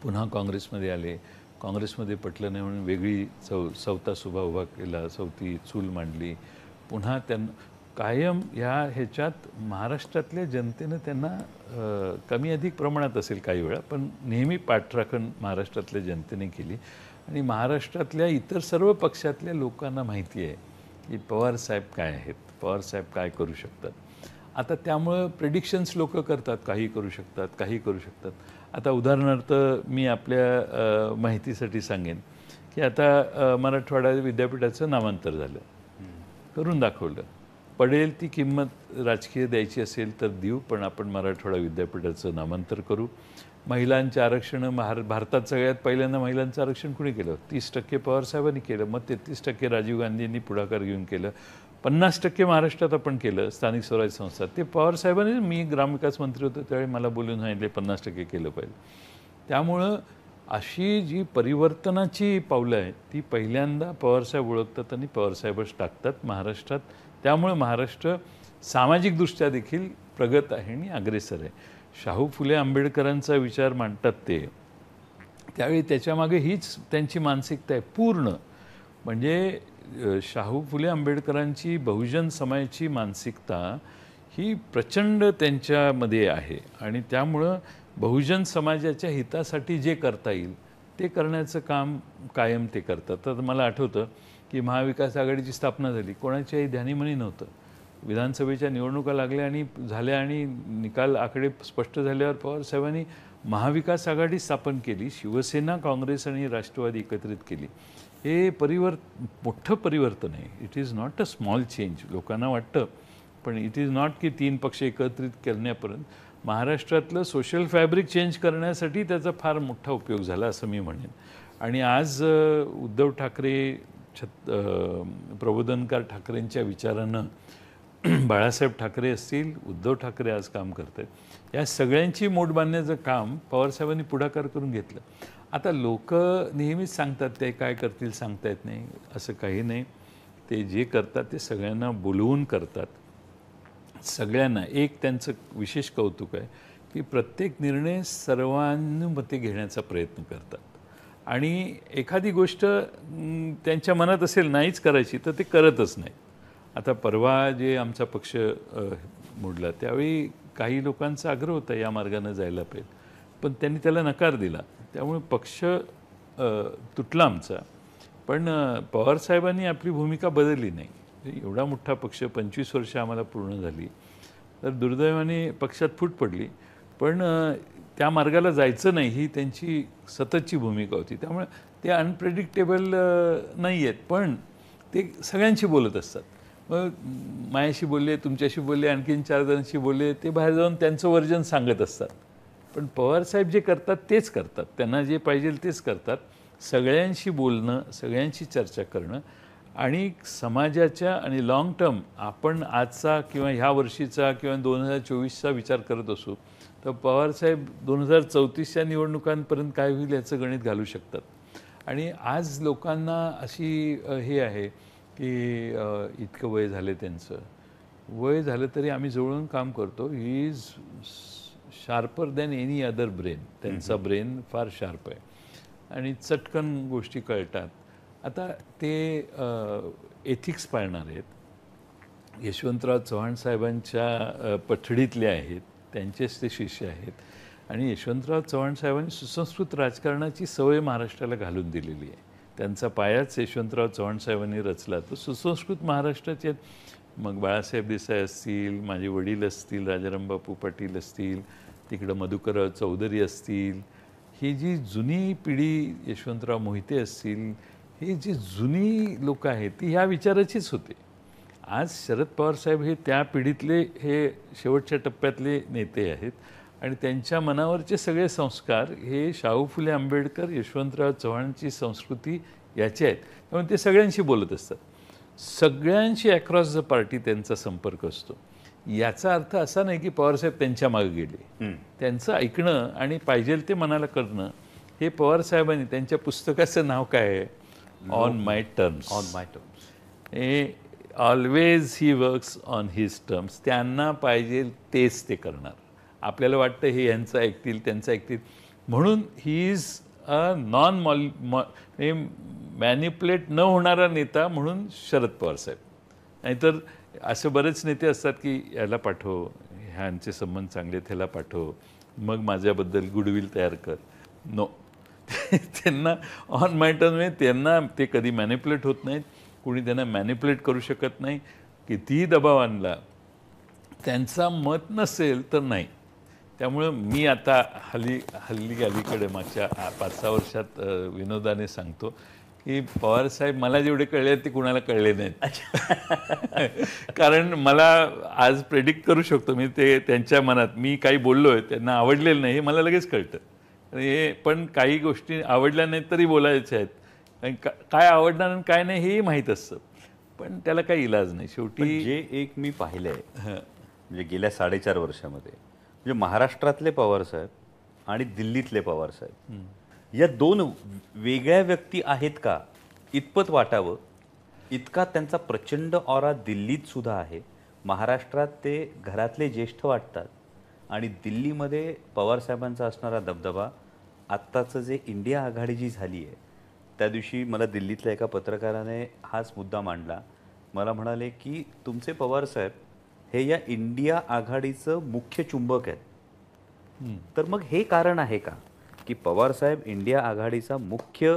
पुन्हा काँग्रेसमध्ये आले, काँग्रेसमध्ये पटलं नाही म्हणून वेगळी चौथा सुभा उभा केला, चौथी चूल मांडली. पुन्हा त्यांना कायम ह्याच्यात महाराष्ट्रातल्या जनतेनं त्यांना कमी अधिक प्रमाणात असेल काही वेळा, पण नेहमी पाठराखण महाराष्ट्रातल्या जनतेने केली. आणि महाराष्ट्रातल्या इतर सर्व पक्षातल्या लोकांना माहिती आहे की पवारसाहेब काय आहेत, पवारसाहेब काय करू शकतात. आता त्यामुळं प्रेडिक्शन्स लोक करतात, काही करू शकतात, काही करू शकतात. आता उदाहरणार्थ मी आपल्या माहितीसाठी सांगेन की आता मराठवाडा विद्यापीठाचं नामांतर झालं, करून दाखवलं. पडेल ती किंमत राजकीय द्यायची असेल तर देऊ, पण आपण मराठवाडा विद्यापीठाचं नामांतर करू. महिलांचे आरक्षण, भारतात सगळ्यात पहिल्यांदा महिलांचं आरक्षण कुणी केलं? 30% पवारसाहेबांनी केलं. मग 33% राजीव गांधींनी पुढाकार घेऊन केलं. 50% महाराष्ट्रात आपण केलं, स्थानिक स्वराज्य संस्था. ते पवारसाहेबांनी, मी ग्रामविकास मंत्री होतो त्यावेळी मला बोलून सांगितले 50% केलं पाहिजे. त्यामुळं अशी जी परिवर्तनाची पावलं आहेत ती पहिल्यांदा पवारसाहेब ओळखतात आणि पवारसाहेबच टाकतात महाराष्ट्रात. त्यामुळे महाराष्ट्र सामाजिकदृष्ट्या देखील प्रगत आहे आणि अग्रेसर आहे. शाहू फुले आंबेडकरांचा विचार मांडतात ते, त्यावेळी त्याच्यामागे हीच त्यांची मानसिकता आहे पूर्ण. म्हणजे शाहू फुले आंबेडकरांची बहुजन समाजाची मानसिकता ही प्रचंड त्यांच्यामध्ये आहे. आणि त्यामुळं बहुजन समाजाच्या हितासाठी जे करता येईल ते करण्याचं काम कायम ते करतात. तर मला आठवतं की महाविकास आघाडीची स्थापना झाली, कोणाच्याही ध्यानीमनी नव्हतं. विधानसभेच्या निवडणुका लागल्या आणि झाल्या आणि निकाल आकडे स्पष्ट झाल्यावर पवारसाहेबांनी महाविकास आघाडी स्थापन केली, शिवसेना, काँग्रेस आणि राष्ट्रवादी एकत्रित केली. हे मोठं परिवर्तन आहे. It is not a small change. लोकांना वाटतं, पण इट इज नॉट की 3 पक्ष एकत्रित करण्यापर्यंत. महाराष्ट्रातलं सोशल फॅब्रिक चेंज करण्यासाठी त्याचा फार मोठा उपयोग झाला असं मी म्हणेन. आणि आज उद्धव ठाकरे, प्रबोधनकार ठाकरेंच्या विचारानं बाळासाहेब ठाकरे असतील, उद्धव ठाकरे आज काम करत आहेत, या सगळ्यांची मोठ बांधण्याचं काम पवारसाहेबांनी पुढाकार करून घेतलं. आता लोक नेहमीच सांगतात ते काय करतील सांगता येत नाही, असं काही नाही. ते जे करतात ते सगळ्यांना बोलवून करतात. सगळ्यांना एक त्यांचं विशेष कौतुक आहे की प्रत्येक निर्णय सर्वानुमते घेण्याचा प्रयत्न करतात. आणि एखादी गोष्ट त्यांच्या मनात असेल नाहीच करायची तर ते करतच नाही. आता परवा जे आमचा पक्ष मोडला त्यावेळी काही लोकांचा आग्रह होता या मार्गाने जायला पाहिजे, पण त्यांनी त्याला नकार दिला. त्यामुळे पक्ष तुटला आमचा. पण पवारसाहेबांनी आपली भूमिका बदलली नाही. एवढा मोठा पक्ष 25 वर्ष आम्हाला पूर्ण झाली, तर दुर्दैवाने पक्षात फूट पडली. पण त्या मार्गाला जायचं नाही ही त्यांची सततची भूमिका होती. त्यामुळे ते अनप्रेडिक्टेबल नाही आहेत, पण ते सगळ्यांशी बोलत असतात. मग माझ्याशी बोलले, तुमच्याशी बोलले, आणखीन 4 जणांशी बोलले, ते बाहेर जाऊन त्यांचं वर्जन सांगत असतात. पण पवारसाहेब जे करतात तेच करतात, त्यांना जे पाहिजे तेच करतात. सगळ्यांशी बोलणं, सगळ्यांशी चर्चा करणं आणि समाजाच्या आणि लाँग टर्म आपण आजचा किंवा ह्या वर्षीचा किंवा 2024चा विचार करत असू तर पवारसाहेब 2034च्या निवडणुकांपर्यंत काय होईल याचं गणित घालू शकतात. आणि आज लोकांना अशी हे आहे की इतकं वय झालं, त्यांचं वय झालं तरी आम्ही जवळून काम करतो. He is sharper than any other brain. त्यांचा ब्रेन फार शार्प आहे आणि चटकन गोष्टी कळतात. आता ते एथिक्स पाळणार आहेत. यशवंतराव चव्हाण साहेबांच्या पठडीतले आहेत, त्यांचेच ते शिष्य आहेत. आणि यशवंतराव चव्हाण साहेबांनी सुसंस्कृत राजकारणाची सवय महाराष्ट्राला घालून दिलेली आहे. त्यांचा पायाच यशवंतराव चव्हाण साहेबांनी रचला. तर सुसंस्कृत महाराष्ट्राचे मग बाळासाहेब देसाई असतील, माझे वडील असतील, राजाराम बापू पाटील असतील, तिकडं मधुकरराव चौधरी असतील, ही जी जुनी पिढी, यशवंतराव मोहिते असतील, ही जी जुनी लोक आहेत ती ह्या विचाराचीच होते. आज शरद पवार साहेब हे त्या पिढीतले हे शेवटच्या टप्प्यातले नेते आहेत आणि त्यांच्या मनावरचे सगळे संस्कार हे शाहू फुले आंबेडकर, यशवंतराव चव्हाणांची संस्कृती याचे आहेत. त्यामुळे ते सगळ्यांशी बोलत असतात. सगळ्यांशी अक्रॉस द पार्टी त्यांचा संपर्क असतो. याचा अर्थ असा नाही की पवारसाहेब त्यांच्या मागे गेले. त्यांचं ऐकणं आणि पाहिजे ते मनाला करणं हे पवारसाहेबांनी, त्यांच्या पुस्तकाचं नाव काय आहे, on my terms. On my terms. हे always he works on his terms. त्यांना पाहिजे तेच ते करणार. आपल्याला वाटतं हे यांचं ऐकतील, त्यांचं ऐकतील, म्हणून he is a non manipulate न होणारा नेता म्हणून शरद पवार साहेब. नाहीतर असे बरेच नेते असतात की याला पाठव, ह्यांचे संबंध चांगले, त्याला पाठव, मग माझ्याबद्दल गुडविल तयार कर. नो, त्यांना ऑन माय टर्म्स, त्यांना ते कधी मॅनिप्युलेट होत नाहीत. कुणी त्यांना मॅनिप्युलेट करू शकत नाही. कितीही दबाव आणला, त्यांचा मत नसेल तर नाही. त्यामुळं मी आता अलीकडे मागच्या 5-6 वर्षात विनोदाने सांगतो की पवारसाहेब मला जेवढे कळले ते कुणाला कळले नाहीत. कारण मला आज प्रेडिक्ट करू शकतो मी ते त्यांच्या मनात मी काही बोललो आहे त्यांना आवडलेलं नाही हे मला लगेच कळतं. हे पण काही गोष्टी आवडल्या नाहीत तरी बोलायच्या आहेत. काय आवडणार आणि काय नाही हेही माहीत असतं, पण त्याला काही इलाज नाही. शेवटी जे एक मी पाहिलं आहे म्हणजे गेल्या 4.5 वर्षामध्ये, म्हणजे महाराष्ट्रातले पवारसाहेब आणि दिल्लीतले पवारसाहेब या 2 वेगळ्या व्यक्ती आहेत का इतपत वाटावं इतका त्यांचा प्रचंड ऑरा दिल्लीत सुद्धा आहे. महाराष्ट्रात ते घरातले ज्येष्ठ वाटतात आणि दिल्लीमध्ये पवारसाहेबांचा असणारा दबदबा. आत्ताचं जे इंडिया आघाडी जी झाली आहे त्या दिवशी मला दिल्लीतल्या एका पत्रकाराने हाच मुद्दा मांडला. मला म्हणाले की तुमचे पवारसाहेब हे या इंडिया आघाडीचं मुख्य चुंबक आहेत. तर मग हे कारण आहे का की पवारसाहेब इंडिया आघाडीचा मुख्य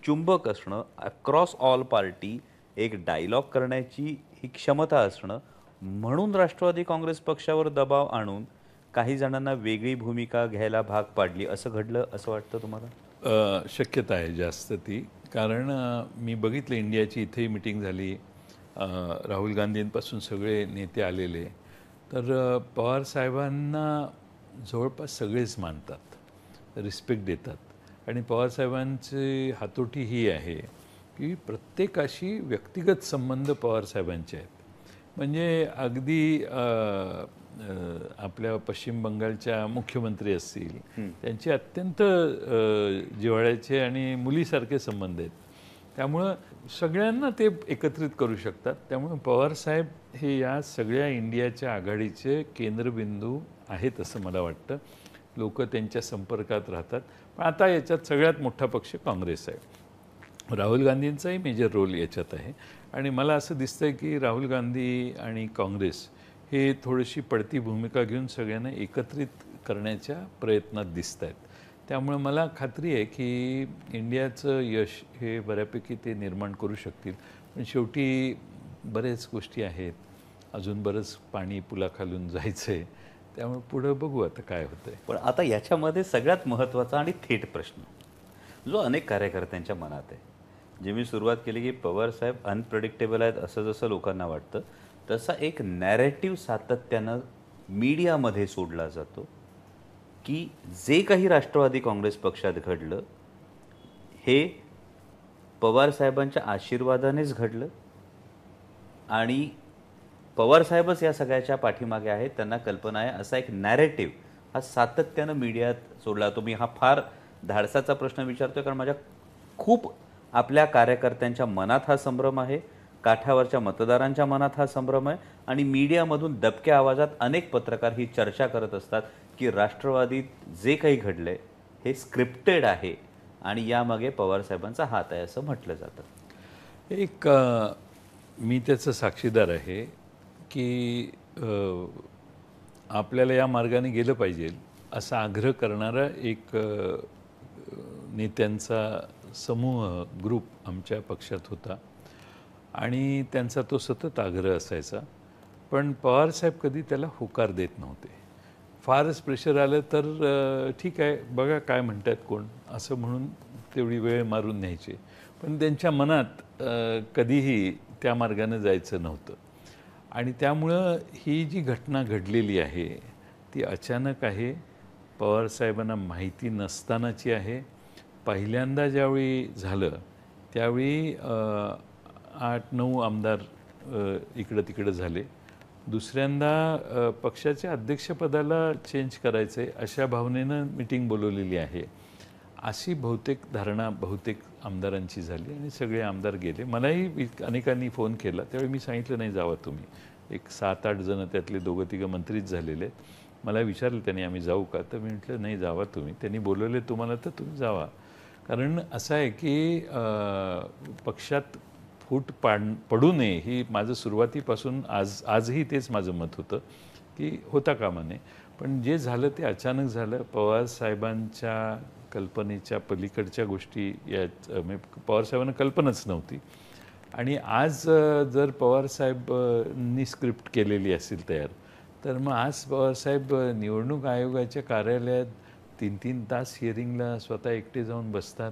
चुंबक असणं, अक्रॉस ऑल पार्टी एक डायलॉग करण्याची ही क्षमता असणं, म्हणून राष्ट्रवादी काँग्रेस पक्षावर दबाव आणून काही जणांना वेगळी भूमिका घ्यायला भाग पाडली, असं घडलं असं वाटतं तुम्हाला? शक्यता आहे जास्त ती. कारण मी बघितलं इंडियाची इथेही मिटिंग झाली, राहुल गांधींपासून सगळे नेते आलेले. तर पवार साहेबांना जवळपास सगळेच मानतात, रिस्पेक्ट देतात. आणि पवारसाहेबांची हातोटी ही आहे की प्रत्येकाशी व्यक्तिगत संबंध पवारसाहेबांचे आहेत. म्हणजे अगदी आपल्या पश्चिम बंगालच्या मुख्यमंत्री असतील, त्यांचे अत्यंत जिव्हाळ्याचे आणि मुलीसारखे संबंध आहेत. त्यामुळं सगळ्यांना ते एकत्रित करू शकतात. त्यामुळे पवारसाहेब हे या सगळ्या इंडियाच्या आघाडीचे केंद्रबिंदू आहेत असं मला वाटतं. लोक त्यांच्या संपर्कात राहतात. पण आता याच्यात सगळ्यात मोठा पक्ष काँग्रेस आहे. राहुल गांधींचाही मेजर रोल याच्यात आहे. आणि मला असं दिसतंय की राहुल गांधी आणि काँग्रेस हे थोडीशी पडती भूमिका घेऊन सगळ्यांना एकत्रित करण्याच्या प्रयत्नात दिसत आहेत. त्यामुळे मला खात्री आहे की इंडियाचं यश हे बऱ्यापैकी ते निर्माण करू शकतील. पण शेवटी बरेच गोष्टी आहेत, अजून बरंच पाणी पुलाखालून जायचं आहे. त्यामुळे पुढं बघू आता काय होतंय. पण आता याच्यामध्ये सगळ्यात महत्त्वाचा आणि थेट प्रश्न जो अनेक कार्यकर्त्यांच्या मनात आहे, जे मी सुरुवात केली की पवारसाहेब अनप्रेडिक्टेबल आहेत असं जसं लोकांना वाटतं, तसा एक नॅरेटिव्ह सातत्यानं मीडियामध्ये सोडला जातो की जे काही राष्ट्रवादी काँग्रेस पक्षात घडलं हे पवारसाहेबांच्या आशीर्वादानेच घडलं आणि पवारसाहेबच या सगळ्याच्या पाठीमागे आहेत, त्यांना कल्पना आहे, असा एक नॅरेटिव्ह हा सातत्यानं मीडियात सोडला. तुम्ही हा फार धाडसाचा प्रश्न विचारतोय कारण माझ्या खूप आपल्या कार्यकर्त्यांच्या मनात हा संभ्रम आहे, काठावरच्या मतदारांच्या मनात हा संभ्रम आहे आणि मीडियामधून दबक्या आवाजात अनेक पत्रकार ही चर्चा करत असतात की राष्ट्रवादीत जे काही घडलंय हे स्क्रिप्टेड आहे आणि यामागे पवारसाहेबांचा हात आहे असं म्हटलं जातं. एक मी त्याचं साक्षीदार आहे की आपल्याला या मार्गाने गेलं पाहिजे असा आग्रह करणारा एक नेत्यांचा समूह ग्रुप आमच्या पक्षात होता आणि त्यांचा तो सतत आग्रह असायचा. पण पवारसाहेब कधी त्याला होकार देत नव्हते. फारच प्रेशर आलं तर ठीक आहे बघा काय म्हणतात कोण असं म्हणून तेवढी वेळ मारून न्यायचे. पण त्यांच्या मनात कधीही त्या मार्गाने जायचं नव्हतं. आणि त्यामुळं ही जी घटना घडलेली आहे ती अचानक आहे, पवारसाहेबांना माहिती नसतानाची आहे. पहिल्यांदा ज्यावेळी झालं त्यावेळी 8-9 आमदार इकडं तिकडं झाले. दुसऱ्यांदा पक्षाच्या अध्यक्षपदाला चेंज करायचं आहे अशा भावनेनं मिटिंग बोलवलेली आहे अशी बहुतेक धारणा बहुतेक आमदारांची झाली आणि सगळे आमदार गेले. मलाही अनेकांनी फोन केला, त्यावेळी मी सांगितलं नाही जावा तुम्ही. एक 7-8 जण त्यातले 2-3 मंत्रीच झालेले. मला विचारलं त्यांनी आम्ही जाऊ का, तर मी म्हटलं नाही जावा तुम्ही, त्यांनी बोलवले तुम्हाला तर तुम्ही जावा. कारण असं आहे की पक्षात फूट पडू नये ही माझं सुरुवातीपासून आजही तेच माझं मत होतं की होता कामा नये. पण जे झालं ते अचानक झालं. पवारसाहेबांच्या कल्पनेच्या पलीकडच्या गोष्टी या पवारसाहेबांना कल्पनाच नव्हती. आणि आज जर पवारसाहेबांनी स्क्रिप्ट केलेली असेल तयार, तर मग आज पवारसाहेब निवडणूक आयोगाच्या कार्यालयात 3-3 तास हिअरिंगला स्वतः एकटे जाऊन बसतात.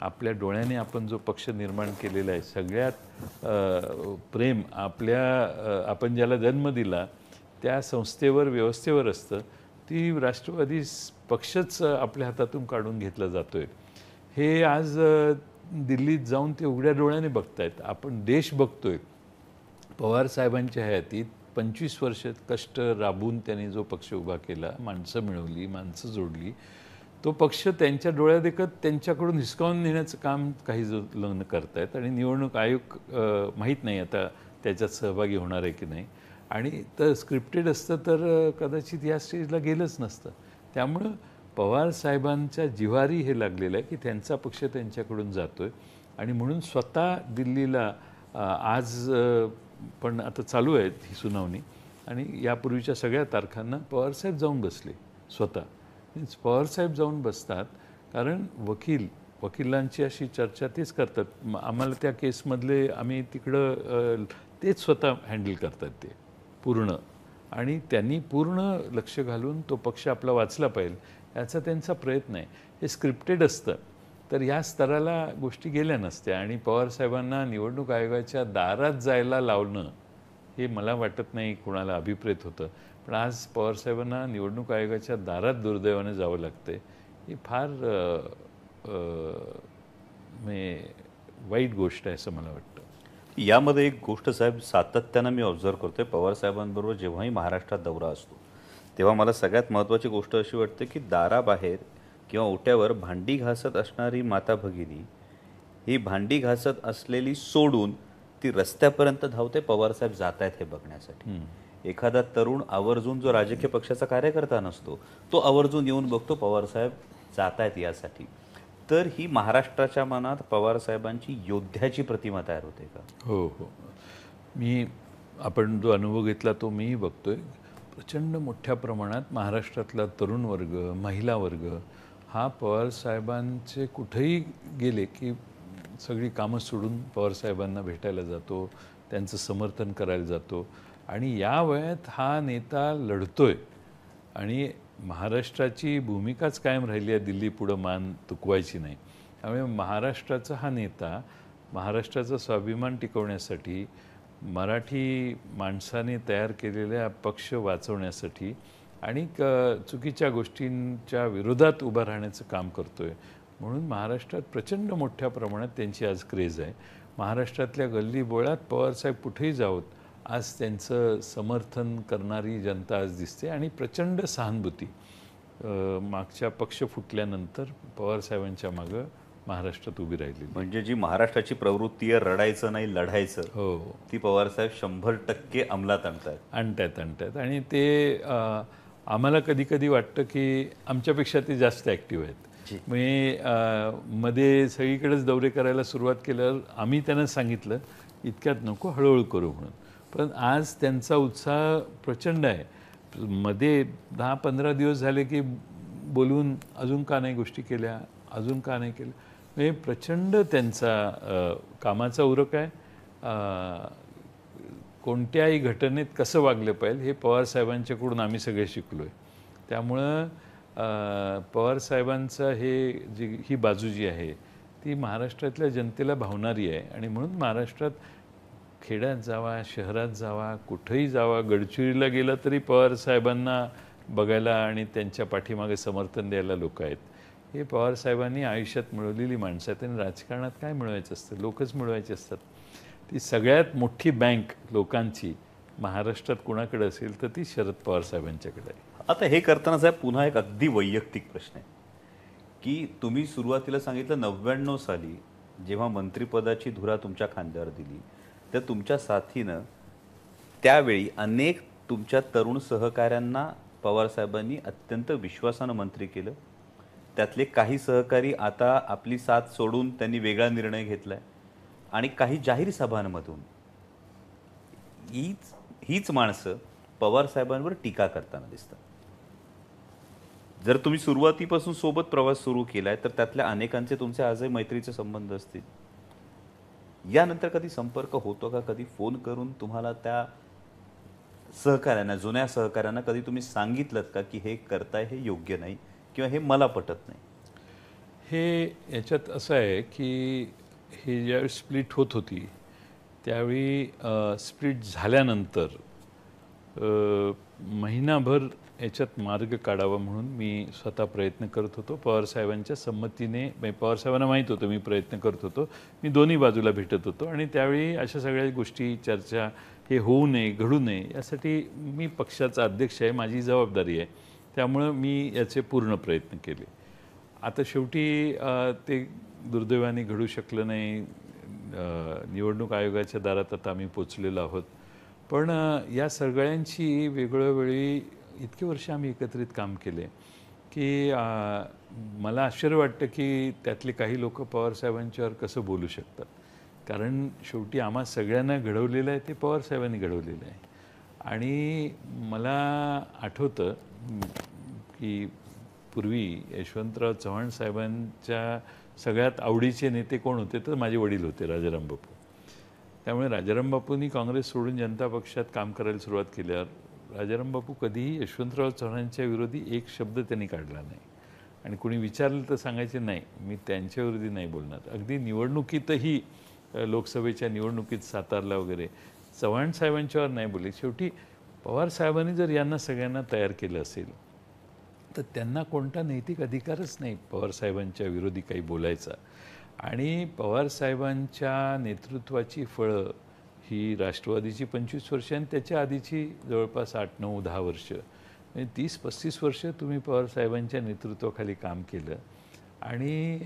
आपल्या डोळ्याने आपण जो पक्ष निर्माण केलेला आहे, सगळ्यात प्रेम आपण ज्याला जन्म दिला त्या संस्थेवर व्यवस्थेवर असतं, ती राष्ट्रवादी पक्षच आपल्या हातातून काढून घेतला जातोय. हे आज दिल्लीत जाऊन ते उघड्या डोळ्याने बघतायत. आपण देश बघतोय. पवारसाहेबांच्या हयातीत 25 वर्ष कष्ट राबून त्यांनी जो पक्ष उभा केला, माणसं मिळवली, माणसं जोडली, तो पक्ष त्यांच्या डोळ्यादेखत त्यांच्याकडून हिसकावून नेण्याचं काम काही जण करतायत. आणि निवडणूक आयोग माहीत नाही आता त्याच्यात सहभागी होणार आहे की नाही. आणि तर स्क्रिप्टेड असतं तर कदाचित या स्टेजला गेलंच नसतं. त्यामुळं पवारसाहेबांच्या जिव्हारी हे लागलेलं आहे की त्यांचा पक्ष त्यांच्याकडून जातोय. आणि म्हणून स्वतः दिल्लीला आज पण आता चालू आहे ही सुनावणी आणि यापूर्वीच्या सगळ्या तारखांना पवारसाहेब जाऊन बसले स्वतः. मीन्स पवारसाहेब जाऊन बसतात कारण वकिलांची अशी चर्चा तेच करतात. आम्हाला त्या केसमधले आम्ही तिकडं तेच स्वतः हँडल करतात ते पूर्ण. आणि त्यांनी पूर्ण लक्ष घालून तो पक्ष आपला वाचला पाहिजे याचा त्यांचा प्रयत्न आहे. हे स्क्रिप्टेड असतं तर या स्तराला गोष्टी गेल्या नसत्या. आणि पवारसाहेबांना निवडणूक आयोगाच्या दारात जायला लावणं हे मला वाटत नाही कोणाला अभिप्रेत होतं. पण आज पवारसाहेबांना निवडणूक आयोगाच्या दारात दुर्दैवाने जावं लागतंय. ही फार वाईट गोष्ट आहे असं मला वाटतं. यामध्ये एक गोष्ट साहेब सातत्यानं मी ऑब्झर्व करतोय, पवार साहेबांबरोबर जेव्हाही महाराष्ट्रात दौरा असतो तेव्हा मला सगळ्यात महत्त्वाची गोष्ट अशी वाटते की दाराबाहेर किंवा ओट्यावर भांडी घासत असणारी माता भगिनी ही भांडी घासत असलेली सोडून ती रस्त्यापर्यंत धावते पवारसाहेब जात आहेत हे बघण्यासाठी. एखादा तरुण आवर्जून जो राजकीय पक्षाचा कार्यकर्ता नसतो तो आवर्जून येऊन बघतो पवारसाहेब जात आहेत यासाठी. तर ही महाराष्ट्राच्या मनात पवारसाहेबांची योद्ध्याची प्रतिमा तयार होते का? हो हो. मी आपण जो अनुभव घेतला तो मीही बघतोय. प्रचंड मोठ्या प्रमाणात महाराष्ट्रातला तरुण वर्ग, महिला वर्ग हा पवारसाहेबांचे कुठेही गेले की सगळी कामं सोडून पवारसाहेबांना भेटायला जातो, त्यांचं समर्थन करायला जातो. आणि या वयात हा नेता लढतोय आणि महाराष्ट्राची भूमिकाच कायम राहिली आहे, दिल्ली पुढं मान तुकवायची नाही. त्यामुळे महाराष्ट्राचा हा नेता महाराष्ट्राचा स्वाभिमान टिकवण्यासाठी, मराठी माणसाने तयार केलेल्या पक्ष वाचवण्यासाठी आणि चुकीच्या गोष्टींच्या विरोधात उभं राहण्याचं काम करतोय. म्हणून महाराष्ट्रात प्रचंड मोठ्या प्रमाणात त्यांची आज क्रेज आहे. महाराष्ट्रातल्या गल्ली बोळात पवारसाहेब कुठेही जावोत आज त्यांचं समर्थन करणारी जनता आज दिसते आणि प्रचंड सहानुभूती मागच्या पक्ष फुटल्यानंतर पवारसाहेबांच्या मागं महाराष्ट्रात उभी राहिली. म्हणजे जी महाराष्ट्राची प्रवृत्ती आहे रडायचं नाही लढायचं, हो, ती पवारसाहेब 100% अंमलात आणतायत आणि ते आम्हाला कधी कधी वाटतं की आमच्यापेक्षा ते जास्त ॲक्टिव्ह आहेत. मी मध्ये सगळीकडेच दौरे करायला सुरुवात केल्यावर आम्ही त्यांना सांगितलं इतक्यात नको, हळूहळू करू म्हणून. पण आज त्यांचा उत्साह प्रचंड आहे. मध्ये 10-15 दिवस झाले की बोलून अजून का नाही गोष्टी केल्या, अजून का नाही केल्या. म्हणजे प्रचंड त्यांचा कामाचा उरक आहे. कोणत्याही घटनेत कसं वागलं पाहिजे हे पवारसाहेबांच्याकडून आम्ही सगळे शिकलो आहे. त्यामुळं पवारसाहेबांचं ही बाजू जी आहे ती महाराष्ट्रातल्या जनतेला भावणारी आहे. आणि म्हणून महाराष्ट्रात खेड्यात जावा, शहरात जावा, कुठेही जावा, गडचिरोलीला गेला तरी पवारसाहेबांना बघायला आणि त्यांच्या पाठीमागे समर्थन द्यायला लोक आहेत. हे पवारसाहेबांनी आयुष्यात मिळवलेली माणसं आहेत. आणि राजकारणात काय मिळवायचं असतं, लोकच मिळवायचे असतात. ती सगळ्यात मोठी बँक लोकांची महाराष्ट्रात कुणाकडे असेल तर ती शरद पवार साहेबांच्याकडे आहे. आता हे करताना साहेब पुन्हा एक अगदी वैयक्तिक प्रश्न आहे की तुम्ही सुरुवातीला सांगितलं 99 साली जेव्हा मंत्रिपदाची धुरा तुमच्या खांद्यावर दिली तर तुमच्या साथीनं त्यावेळी अनेक तुमच्या तरुण सहकाऱ्यांना पवारसाहेबांनी अत्यंत विश्वासानं मंत्री केलं. त्यातले काही सहकारी आता आपली साथ सोडून त्यांनी वेगळा निर्णय घेतलाय आणि काही जाहीर सभांमधून हीच माणसं पवारसाहेबांवर टीका करताना दिसतात. जर तुम्ही सुरुवातीपासून सोबत प्रवास सुरू केलाय तर त्यातल्या अनेकांचे तुमचे आजही मैत्रीचे संबंध असतील. यानंतर कधी संपर्क होतो का? कधी फोन करून तुम्हाला त्या सहकाऱ्यांना, जुन्या सहकाऱ्यांना कधी तुम्ही सांगितलं का की हे करताय हे योग्य नाही किंवा हे मला पटत नाही? हे याच्यात असं आहे की हे ज्यावेळी स्प्लिट होत होती त्यावेळी स्प्लिट झाल्यानंतर महिनाभर याच्यात मार्ग काढावा म्हणून मी स्वतः प्रयत्न करत होतो. पवारसाहेबांच्या संमतीने, पवारसाहेबांना माहीत होतं मी प्रयत्न करत होतो. मी दोन्ही बाजूला भेटत होतो आणि त्यावेळी अशा सगळ्या गोष्टी चर्चा हे होऊ नये, घडू नये यासाठी मी पक्षाचा अध्यक्ष आहे, माझी जबाबदारी आहे. त्यामुळं मी याचे पूर्ण प्रयत्न केले. आता शेवटी ते दुर्दैवाने घडू शकलं नाही. निवडणूक आयोगाच्या दारात आता आम्ही पोचलेलो आहोत. पण या सगळ्यांची वेगवेगळी इतकी वर्ष आम्ही एकत्रित काम केले की मला आश्चर्य वाटतं की त्यातले काही लोक पवारसाहेबांच्यावर कसं बोलू शकतात. कारण शेवटी आम्हा सगळ्यांना घडवलेलं आहे ते पवारसाहेबांनी घडवलेलं आहे. आणि मला आठवतं की पूर्वी यशवंतराव चव्हाण साहेबांच्या सगळ्यात आवडीचे नेते कोण होते तर माझे वडील होते, राजाराम बापू. त्यामुळे राजाराम बापूंनी काँग्रेस सोडून जनता पक्षात काम करायला सुरुवात केल्यावर राजाराम बापू कधीही यशवंतराव चव्हाणांच्या विरोधी एक शब्द त्यांनी काढला नाही. आणि कोणी विचारलं तर सांगायचे नाही मी त्यांच्या विरोधी नाही बोलणार. अगदी निवडणुकीतही, लोकसभेच्या निवडणुकीत सातारला वगैरे चव्हाण साहेबांच्यावर नाही बोलले. शेवटी पवार साहेबांनी जर यांना सगळ्यांना तयार केलं असेल तर त्यांना कोणता नैतिक अधिकारच नाही पवारसाहेबांच्या विरोधी काही बोलायचा. आणि पवारसाहेबांच्या नेतृत्वाची फळं ही राष्ट्रवादीची 25 वर्ष आणि त्याच्या आधीची जवळपास 8, 9, 10 वर्ष म्हणजे 30-35 वर्ष तुम्ही पवारसाहेबांच्या नेतृत्वाखाली काम केलं आणि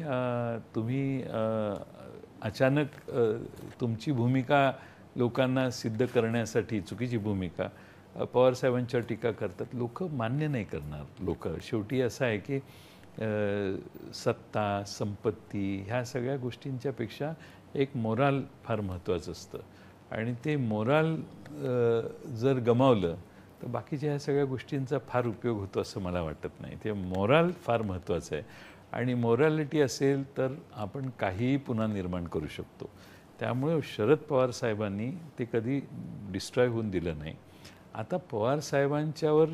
तुम्ही अचानक तुमची भूमिका लोकांना सिद्ध करण्यासाठी चुकीची भूमिका पवारसाहेबांच्यावर टीका करतात. लोक मान्य नाही करणार. लोक शेवटी असं आहे की सत्ता, संपत्ती ह्या सगळ्या गोष्टींच्या पेक्षा एक मोराल फार महत्त्वाचं असतं आणि ते मोराल जर गमावलं तर बाकीच्या ह्या सगळ्या गोष्टींचा फार उपयोग होतो असं मला वाटत नाही. ते मोराल फार महत्त्वाचं आहे आणि मोरॅलिटी असेल तर आपण काहीही पुन्हा निर्माण करू शकतो. त्यामुळे शरद पवार साहेबांनी ते कधी डिस्ट्रॉय होऊन दिलं नाही. आता पवार साहेबांच्यावर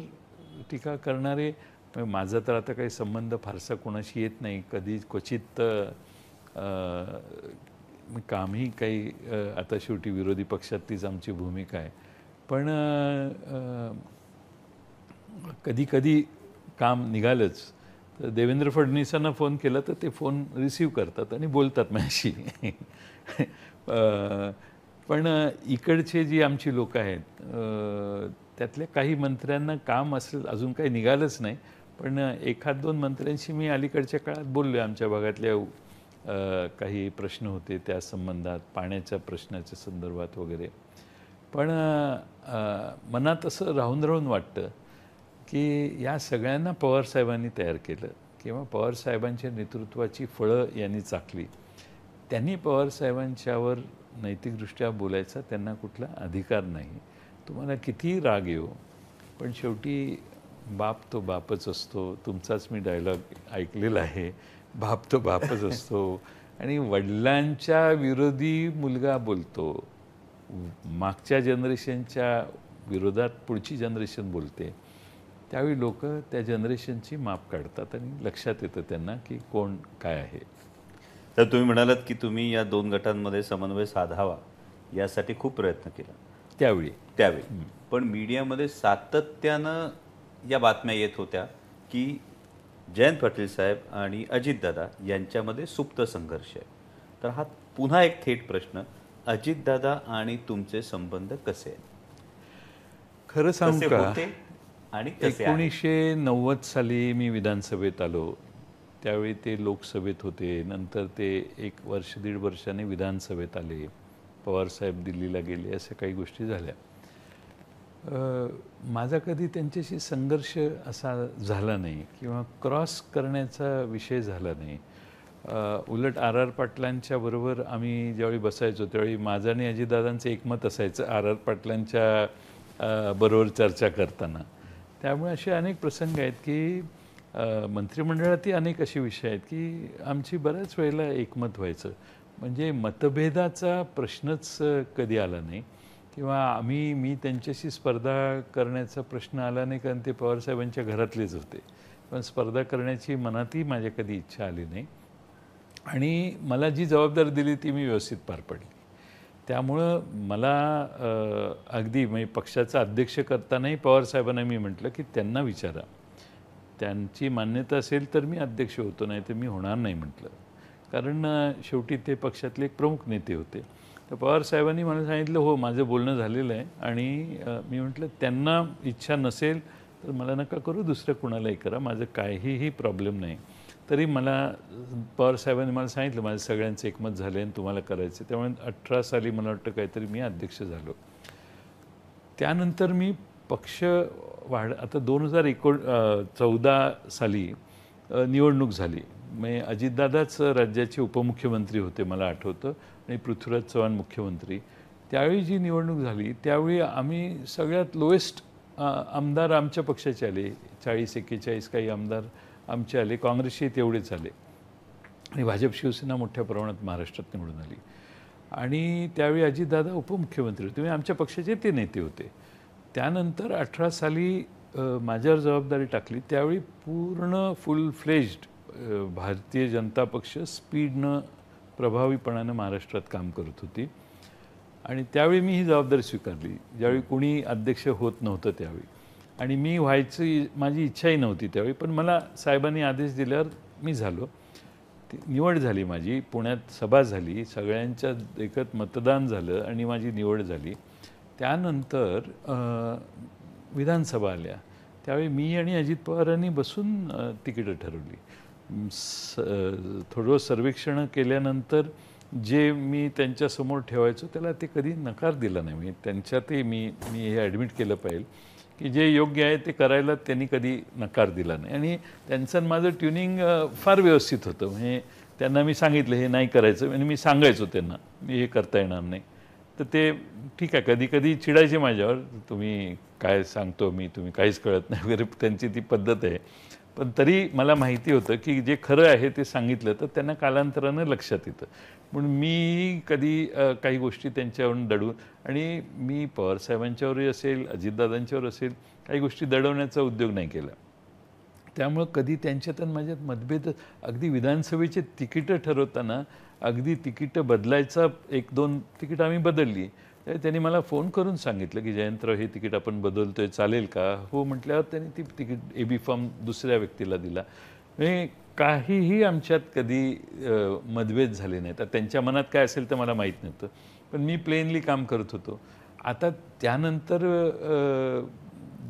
टीका करणारे, माझा तर आता काही संबंध फारसा कोणाशी येत नाही, कधी क्वचित कामही काही आता शेवटी विरोधी पक्षातलीच आमची भूमिका आहे, पण कधी कधी काम निघालंच तर देवेंद्र फडणवीसांना फोन केला तर ते फोन रिसीव्ह करतात आणि बोलतात माझ्याशी. पण इकडचे जी आमची लोक आहेत त्यातल्या काही मंत्र्यांना काम असेल, अजून काही निघालंच नाही, पण 1-2 मंत्र्यांशी मी अलीकडच्या काळात बोललो. आमच्या भागातल्या काही प्रश्न होते त्या संबंधात, पाण्याच्या प्रश्नाच्या संदर्भात वगैरे. पण मनात असं राहून राहून वाटतं की या सगळ्यांना पवारसाहेबांनी तयार केलं किंवा पवारसाहेबांच्या नेतृत्वाची फळं यांनी चाखली. त्यांनी पवारसाहेबांच्यावर नैतिकदृष्ट्या बोलायचा त्यांना कुठला अधिकार नाही. तुम्हाला कितीही राग येऊ, पण शेवटी बाप तो बापच असतो. तुमचाच मी डायलॉग ऐकलेला आहे, बाप तो बापच असतो. आणि वडिलांच्या विरोधी मुलगा बोलतो, मागच्या जनरेशनच्या विरोधात पुढची जनरेशन बोलते, त्यावेळी लोक त्या जनरेशनची माप काढतात आणि लक्षात येतं त्यांना की कोण काय आहे. तर तुम्ही म्हणालात की तुम्ही या 2 गटांमध्ये समन्वय साधावा यासाठी खूप प्रयत्न केला त्यावेळी. पण मीडियामध्ये सातत्यानं या बातम्या येत होत्या की जयंत पाटील साहेब आणि अजितदादा यांच्यामध्ये सुप्त संघर्ष आहे. तर हा पुन्हा एक थेट प्रश्न, अजितदादा आणि तुमचे संबंध कसे आहेत? खरं सांगू का, आणि 1990 साली मी विधानसभेत आलो. त्यावेळी ते लोकसभेत होते, नंतर ते 1 वर्ष 1.5 वर्षाने विधानसभेत आले, पवारसाहेब दिल्लीला गेले, अशा काही गोष्टी झाल्या. माझा कधी त्यांच्याशी संघर्ष असा झाला नाही किंवा क्रॉस करण्याचा विषय झाला नाही. उलट RR पाटलांच्या बरोबर आम्ही ज्यावेळी बसायचो त्यावेळी माझं आणि अजितदादांचं एकमत असायचं RR पाटलांच्या बरोबर चर्चा करताना. त्यामुळे असे अनेक प्रसंग आहेत की मंत्रिमंडळातही अनेक असे विषय आहेत की आमची बऱ्याच वेळेला एकमत व्हायचं. म्हणजे मतभेदाचा प्रश्नच कधी आला नाही किंवा मी त्यांच्याशी स्पर्धा करण्याचा प्रश्न आला नाही, कारण ते पवारसाहेबांच्या घरातलेच होते. पण स्पर्धा करण्याची मनातही माझ्या कधी इच्छा आली नाही आणि मला जी जबाबदारी दिली ती मी व्यवस्थित पार पडली. त्यामुळं मला अगदी म्हणजे पक्षाचा अध्यक्ष करतानाही पवारसाहेबांना मी म्हटलं की त्यांना विचारा, त्यांची मान्यता असेल तर मी अध्यक्ष होतो, नाही तर मी होणार नाही म्हटलं. कारण शेवटी ते पक्षातले एक प्रमुख नेते होते. तर पवारसाहेबांनी मला सांगितलं हो माझं बोलणं झालेलं आहे आणि मी म्हटलं त्यांना इच्छा नसेल तर मला नका करू, दुसरं कुणालाही करा, माझं काहीही प्रॉब्लेम नाही. तरी मला पवारसाहेबांनी मला सांगितलं माझं सगळ्यांचं एकमत झालं आहे आणि तुम्हाला करायचं. त्यामुळे 18 साली मला वाटतं काहीतरी मी अध्यक्ष झालो. त्यानंतर मी पक्ष आता 2014 साली निवडणूक झाली. म्हणजे अजितदादाच राज्याचे उपमुख्यमंत्री होते मला आठवतं आणि पृथ्वीराज चव्हाण मुख्यमंत्री. त्यावेळी जी निवडणूक झाली त्यावेळी आम्ही सगळ्यात लोएस्ट आमदार आमच्या पक्षाचे आले, 40-41 काही आमदार आमचे आले, काँग्रेसचे तेवढेच आले आणि भाजप शिवसेना मोठ्या प्रमाणात महाराष्ट्रात निवडून आली. आणि त्यावेळी अजितदादा उपमुख्यमंत्री होते, आमच्या पक्षाचे ते नेते होते. त्यानंतर 18 साली माझ्यावर जबाबदारी टाकली. त्यावेळी पूर्ण फुल फ्लेज्ड भारतीय जनता पक्ष स्पीडनं प्रभावीपणानं महाराष्ट्रात काम करत होती आणि त्यावेळी मी ही जबाबदारी स्वीकारली ज्यावेळी कोणी अध्यक्ष होत नव्हतं त्यावेळी. आणि मी व्हायची माझी इच्छाही नव्हती त्यावेळी, पण मला साहेबांनी आदेश दिल्यावर मी झालो. ती निवड झाली माझी, पुण्यात सभा झाली, सगळ्यांच्या एकत मतदान झालं आणि माझी निवड झाली. त्यानंतर विधानसभा आल्या, त्यावेळी मी आणि अजित पवारांनी बसून तिकीटं ठरवली. थोडं सर्वेक्षण केल्यानंतर जे मी त्यांच्यासमोर ठेवायचो त्याला ते कधी नकार दिला नाही. म्हणजे त्यांच्यातही मी हे ॲडमिट केलं पाहिजे की जे योग्य आहे ते करायला त्यांनी कधी नकार दिला नाही. आणि त्यांचं आणि माझं ट्युनिंग फार व्यवस्थित होतं. म्हणजे त्यांना मी सांगितलं हे नाही करायचं आणि मी सांगायचो त्यांना मी हे करता येणार नाही, तर ते ठीक आहे. कधी कधी चिडायचे माझ्यावर, तुम्ही काय सांगतो मी, तुम्ही काहीच कळत नाही वगैरे, त्यांची ती पद्धत आहे. पण तरी मला माहिती होतं की जे खरं आहे ते सांगितलं तर त्यांना कालांतरानं लक्षात येतं. म्हणून मी कधी काही गोष्टी त्यांच्यावरून दडून, आणि मी पवारसाहेबांच्यावरही असेल अजितदादांच्यावर असेल काही गोष्टी दडवण्याचा उद्योग नाही केला. त्यामुळं कधी त्यांच्यात आणि माझ्यात मतभेद, अगदी विधानसभेचे तिकीटं ठरवताना अगदी तिकीटं बदलायचा 1-2 तिकीटं आम्ही बदलली. त्यांनी मला फोन करून सांगितलं की जयंतराव हे तिकीट आपण बदलतोय, चालेल का? हो म्हटल्यावर त्यांनी ती तिकीट AB फॉर्म दुसऱ्या व्यक्तीला दिला. म्हणजे काहीही आमच्यात कधी मतभेद झाले नाहीत. तर त्यांच्या मनात काय असेल तर मला माहीत नव्हतं, पण मी प्लेनली काम करत होतो. आता त्यानंतर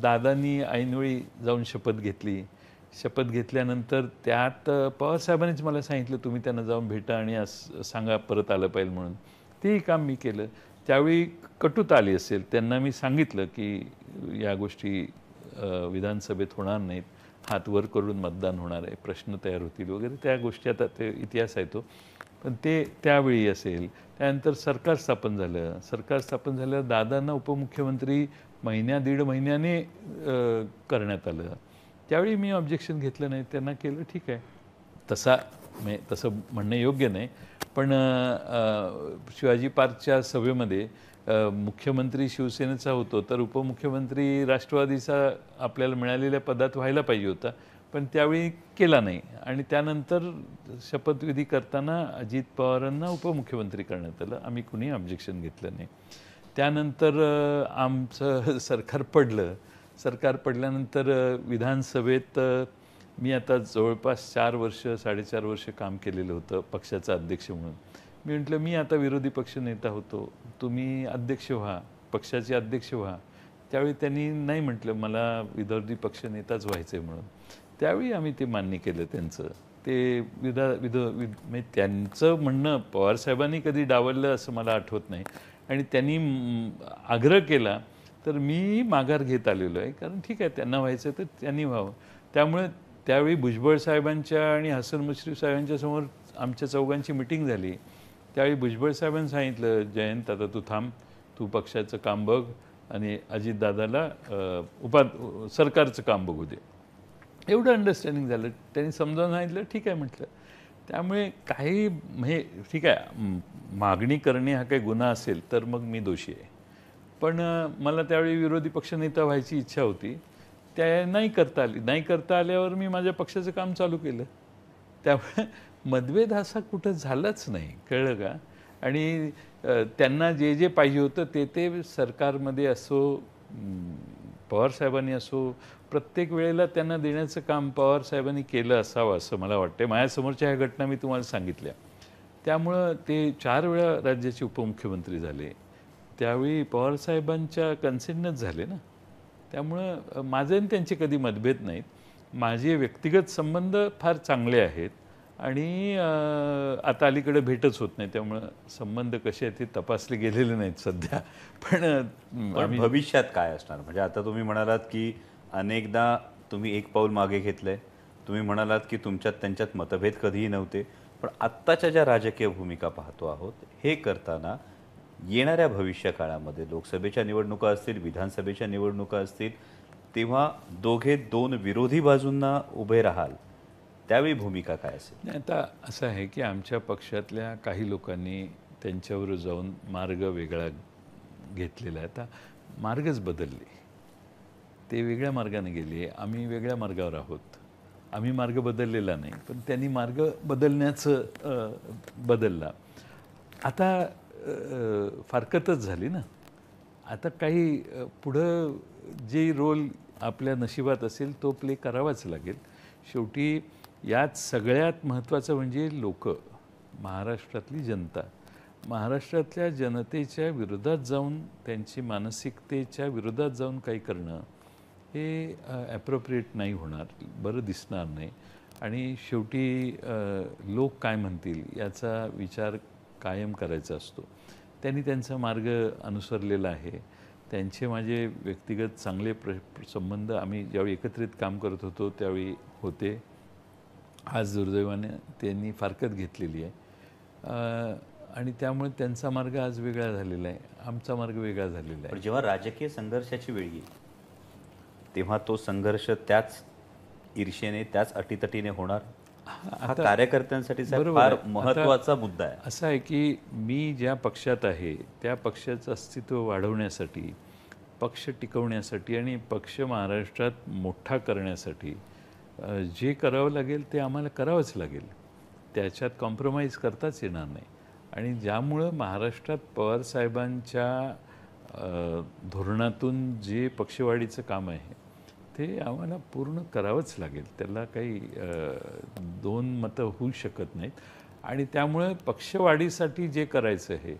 दादांनी ऐनवेळी जाऊन शपथ घेतली. शपथ घेतल्यानंतर त्यात पवारसाहेबांनीच मला सांगितलं तुम्ही त्यांना जाऊन भेटा आणि सांगा परत आलं पाहिजे म्हणून. तेही काम मी केलं. त्यावेळी कटुता आली असेल, त्यांना मी सांगितलं की या गोष्टी विधानसभेत होणार नाहीत, हात वर करून मतदान होणार आहे, प्रश्न तयार होतील वगैरे, त्या गोष्टी आता ते इतिहास आहे तो. पण ते त्यावेळी असेल. त्यानंतर सरकार स्थापन झालं. सरकार स्थापन झाल्यावर दादांना उपमुख्यमंत्री दीड महिन्याने करण्यात आलं. त्यावेळी मी ऑब्जेक्शन घेतलं नाही, त्यांना केलं ठीक आहे. तसं म्हणणं योग्य नाही. पण शिवाजी पार्कच्या सभेमध्ये मुख्यमंत्री शिवसेनेचा होतो तर उपमुख्यमंत्री राष्ट्रवादीचा आपल्याला मिळालेल्या पदात व्हायला पाहिजे होता, पण त्यावेळी केला नाही. आणि त्यानंतर शपथविधी करताना अजित पवारांना उपमुख्यमंत्री करण्यात आलं. आम्ही कुणीही ऑब्जेक्शन घेतलं नाही. त्यानंतर आमचं सरकार पडलं. सरकार पडल्यानंतर विधानसभेत मी आता जवळपास 4 वर्ष 4.5 वर्ष काम केलेलं होतं पक्षाचा अध्यक्ष म्हणून. मी म्हटलं मी आता विरोधी पक्ष नेता होतो, तुम्ही अध्यक्ष व्हा, पक्षाचे अध्यक्ष व्हा. त्यावेळी त्यांनी नाही म्हटलं मला विरोधी पक्ष नेताच व्हायचं आहे म्हणून. त्यावेळी आम्ही ते मान्य केलं त्यांचं. ते म्हणजे त्यांचं म्हणणं पवारसाहेबांनी कधी डावललं असं मला आठवत नाही. आणि त्यांनी आग्रह केला तर मी माघार घेत आलेलो आहे, कारण ठीक आहे त्यांना व्हायचं तर त्यांनी व्हावं. त्यामुळे त्यावेळी भुजबळ साहेबांच्या आणि हसन मुश्रीफ साहेबांच्या समोर आमच्या चौघांची मिटिंग झाली. त्यावेळी भुजबळ साहेबांनी सांगितलं जयंत आता तू थांब, तू पक्षाचं काम बघ आणि अजितदादाला सरकारचं काम बघू दे. एवढं अंडरस्टँडिंग झालं. त्यांनी समजावून सांगितलं ठीक आहे म्हटलं. त्यामुळे काही म्हणजे ठीक आहे, मागणी करणे हा काही गुन्हा असेल तर मग मी दोषी आहे. पण मला त्यावेळी विरोधी पक्षनेता व्हायची इच्छा होती, त्या नाही करता आल्यावर मी माझ्या पक्षाचं काम चालू केलं. त्यामुळे मतभेद असा कुठं झालाच नाही, कळलं का? आणि त्यांना जे जे पाहिजे होतं ते सरकारमध्ये असो पवारसाहेबांनी असो प्रत्येक वेळेला त्यांना देण्याचं काम पवारसाहेबांनी केलं असावं असं मला वाटतं. माझ्यासमोरच्या ह्या घटना मी तुम्हाला सांगितल्या. त्यामुळं ते 4 वेळा राज्याचे उपमुख्यमंत्री झाले. त्यावेळी पवारसाहेबांच्या कन्सेंटनंच झाले ना. त्यामुळं माझे आणि त्यांचे कधी मतभेद नाहीत. माझे व्यक्तिगत संबंध फार चांगले आहेत आणि आता अलीकडे भेटच होत नाही, त्यामुळं संबंध कसे आहेत ते तपासले गेलेले नाहीत सध्या. पण भविष्यात काय असणार? म्हणजे आता तुम्ही म्हणालात की अनेकदा तुम्ही एक पाऊल मागे घेतलंय, तुम्ही म्हणालात की तुमच्यात त्यांच्यात मतभेद कधीही नव्हते, पण आत्ताच्या ज्या राजकीय भूमिका पाहतो आहोत हे करताना येणाऱ्या भविष्य काळामध्ये लोकसभेच्या निवडणुका असतील, विधानसभेच्या निवडणुका असतील, तेव्हा दोघे 2 विरोधी बाजूंना उभे राहाल, त्यावेळी भूमिका काय असेल? आता असं आहे की आमच्या पक्षातल्या काही लोकांनी त्यांच्यावर जाऊन मार्ग वेगळा घेतलेला आहे. आता मार्गच बदलले, ते वेगळ्या मार्गाने गेले, आम्ही वेगळ्या मार्गावर आहोत. आम्ही मार्ग बदललेला नाही, पण त्यांनी मार्ग बदलण्याचं बदलला. आता फारकतच झाली ना. आता काही पुढं जे रोल आपल्या नशिबात असेल तो प्ले करावाच लागेल. शेवटी यात सगळ्यात महत्त्वाचं म्हणजे लोक, महाराष्ट्रातली जनता. महाराष्ट्रातल्या जनतेच्या विरोधात जाऊन, त्यांची मानसिकतेच्या विरोधात जाऊन काही करणं हे ॲप्रोप्रिएट नाही होणार, बरं दिसणार नाही. आणि शेवटी लोक काय म्हणतील याचा विचार कायम करायचा असतो. त्यांनी त्यांचा मार्ग अनुसरलेला आहे. त्यांचे माझे व्यक्तिगत चांगले संबंध आम्ही ज्यावेळी एकत्रित काम करत होतो त्यावेळी होते. आज दुर्दैवाने त्यांनी फारकत घेतलेली आहे आणि त्यामुळे त्यांचा मार्ग आज वेगळा झालेला आहे, आमचा मार्ग वेगळा झालेला आहे. पण जेव्हा राजकीय संघर्षाची वेळ येईल तेव्हा तो संघर्ष त्याच ईर्षेने, त्याच अटीतटीने होणार. हा कार्यकर्त्यांसाठी फार महत्त्वाचा मुद्दा आहे. असं आहे की मी ज्या पक्षात आहे त्या पक्षाचं अस्तित्व वाढवण्यासाठी, पक्ष टिकवण्यासाठी आणि पक्ष महाराष्ट्रात मोठा करण्यासाठी जे करावं लागेल ते आम्हाला करावंच लागेल. त्याच्यात कॉम्प्रोमाइज करताच येणार नाही. आणि ज्यामुळं महाराष्ट्रात पवारसाहेबांच्या धोरणातून जे पक्षवाढीचं काम आहे ते आम्हाला पूर्ण करावंच लागेल. त्याला काही दोन मतं होऊ शकत नाहीत. आणि त्यामुळे पक्षवाढीसाठी जे करायचं आहे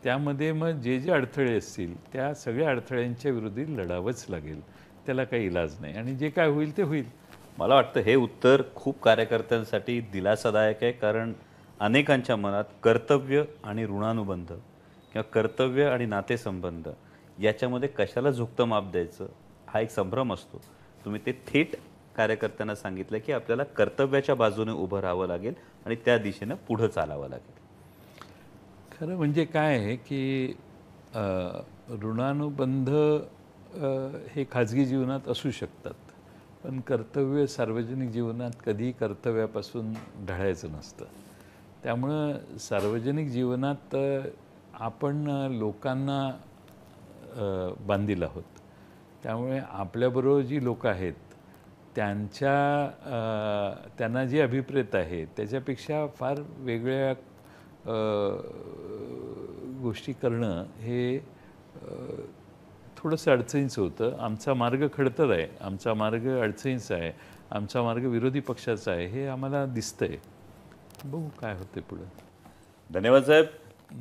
त्यामध्ये मग जे जे अडथळे असतील त्या सगळ्या अडथळ्यांच्या विरोधी लढावंच लागेल. त्याला काही इलाज नाही आणि जे काय होईल ते होईल. मला वाटतं हे उत्तर खूप कार्यकर्त्यांसाठी दिलासादायक आहे, कारण अनेकांच्या मनात कर्तव्य आणि ऋणानुबंध किंवा कर्तव्य आणि नातेसंबंध याच्यामध्ये कशाला झुकतं माप द्यायचं हा एक संभ्रम असतो. तुम्ही ते थेट कार्यकर्त्यांना सांगितलं की आपल्याला कर्तव्याच्या बाजूने उभं राहावं लागेल आणि त्या दिशेनं पुढं चालावं लागेल. खरं म्हणजे काय आहे की ऋणानुबंध हे खाजगी जीवनात असू शकतात, पण कर्तव्य सार्वजनिक जीवनात कधीही कर्तव्यापासून ढळायचं नसतं. त्यामुळं सार्वजनिक जीवनात आपण लोकांना बांधील आहोत. त्यामुळे आपल्याबरोबर जी लोक आहेत त्यांना जे अभिप्रेत आहे त्याच्यापेक्षा फार वेगळ्या गोष्टी करणं हे थोडंसं अडचणीचं होतं. आमचा मार्ग खडतर आहे, आमचा मार्ग अडचणीचा आहे, आमचा मार्ग विरोधी पक्षाचा आहे हे आम्हाला दिसतंय. बघू काय होते पुढे. धन्यवाद साहेब.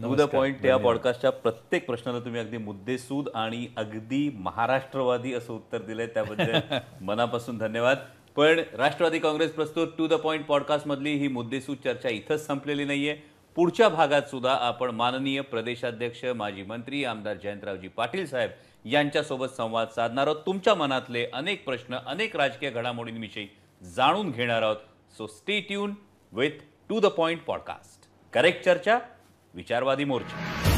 टू द पॉइंट या पॉडकास्टच्या प्रत्येक प्रश्नाला तुम्ही अगदी मुद्देसूद आणि अगदी महाराष्ट्रवादी असं उत्तर दिलंय, त्याबद्दल मनापासून धन्यवाद. पण राष्ट्रवादी काँग्रेस प्रस्तुत टू द पॉइंट पॉडकास्टमधली ही मुद्देसूद चर्चा इथंच संपलेली नाहीये. पुढच्या भागात सुद्धा आपण माननीय प्रदेशाध्यक्ष, माजी मंत्री आमदार जयंतरावजी पाटील साहेब यांच्यासोबत संवाद साधणार आहोत. तुमच्या मनातले अनेक प्रश्न, अनेक राजकीय घडामोडींविषयी जाणून घेणार आहोत. So stay tune with to the point podcast. Correct चर्चा, विचारवादी मोर्चा.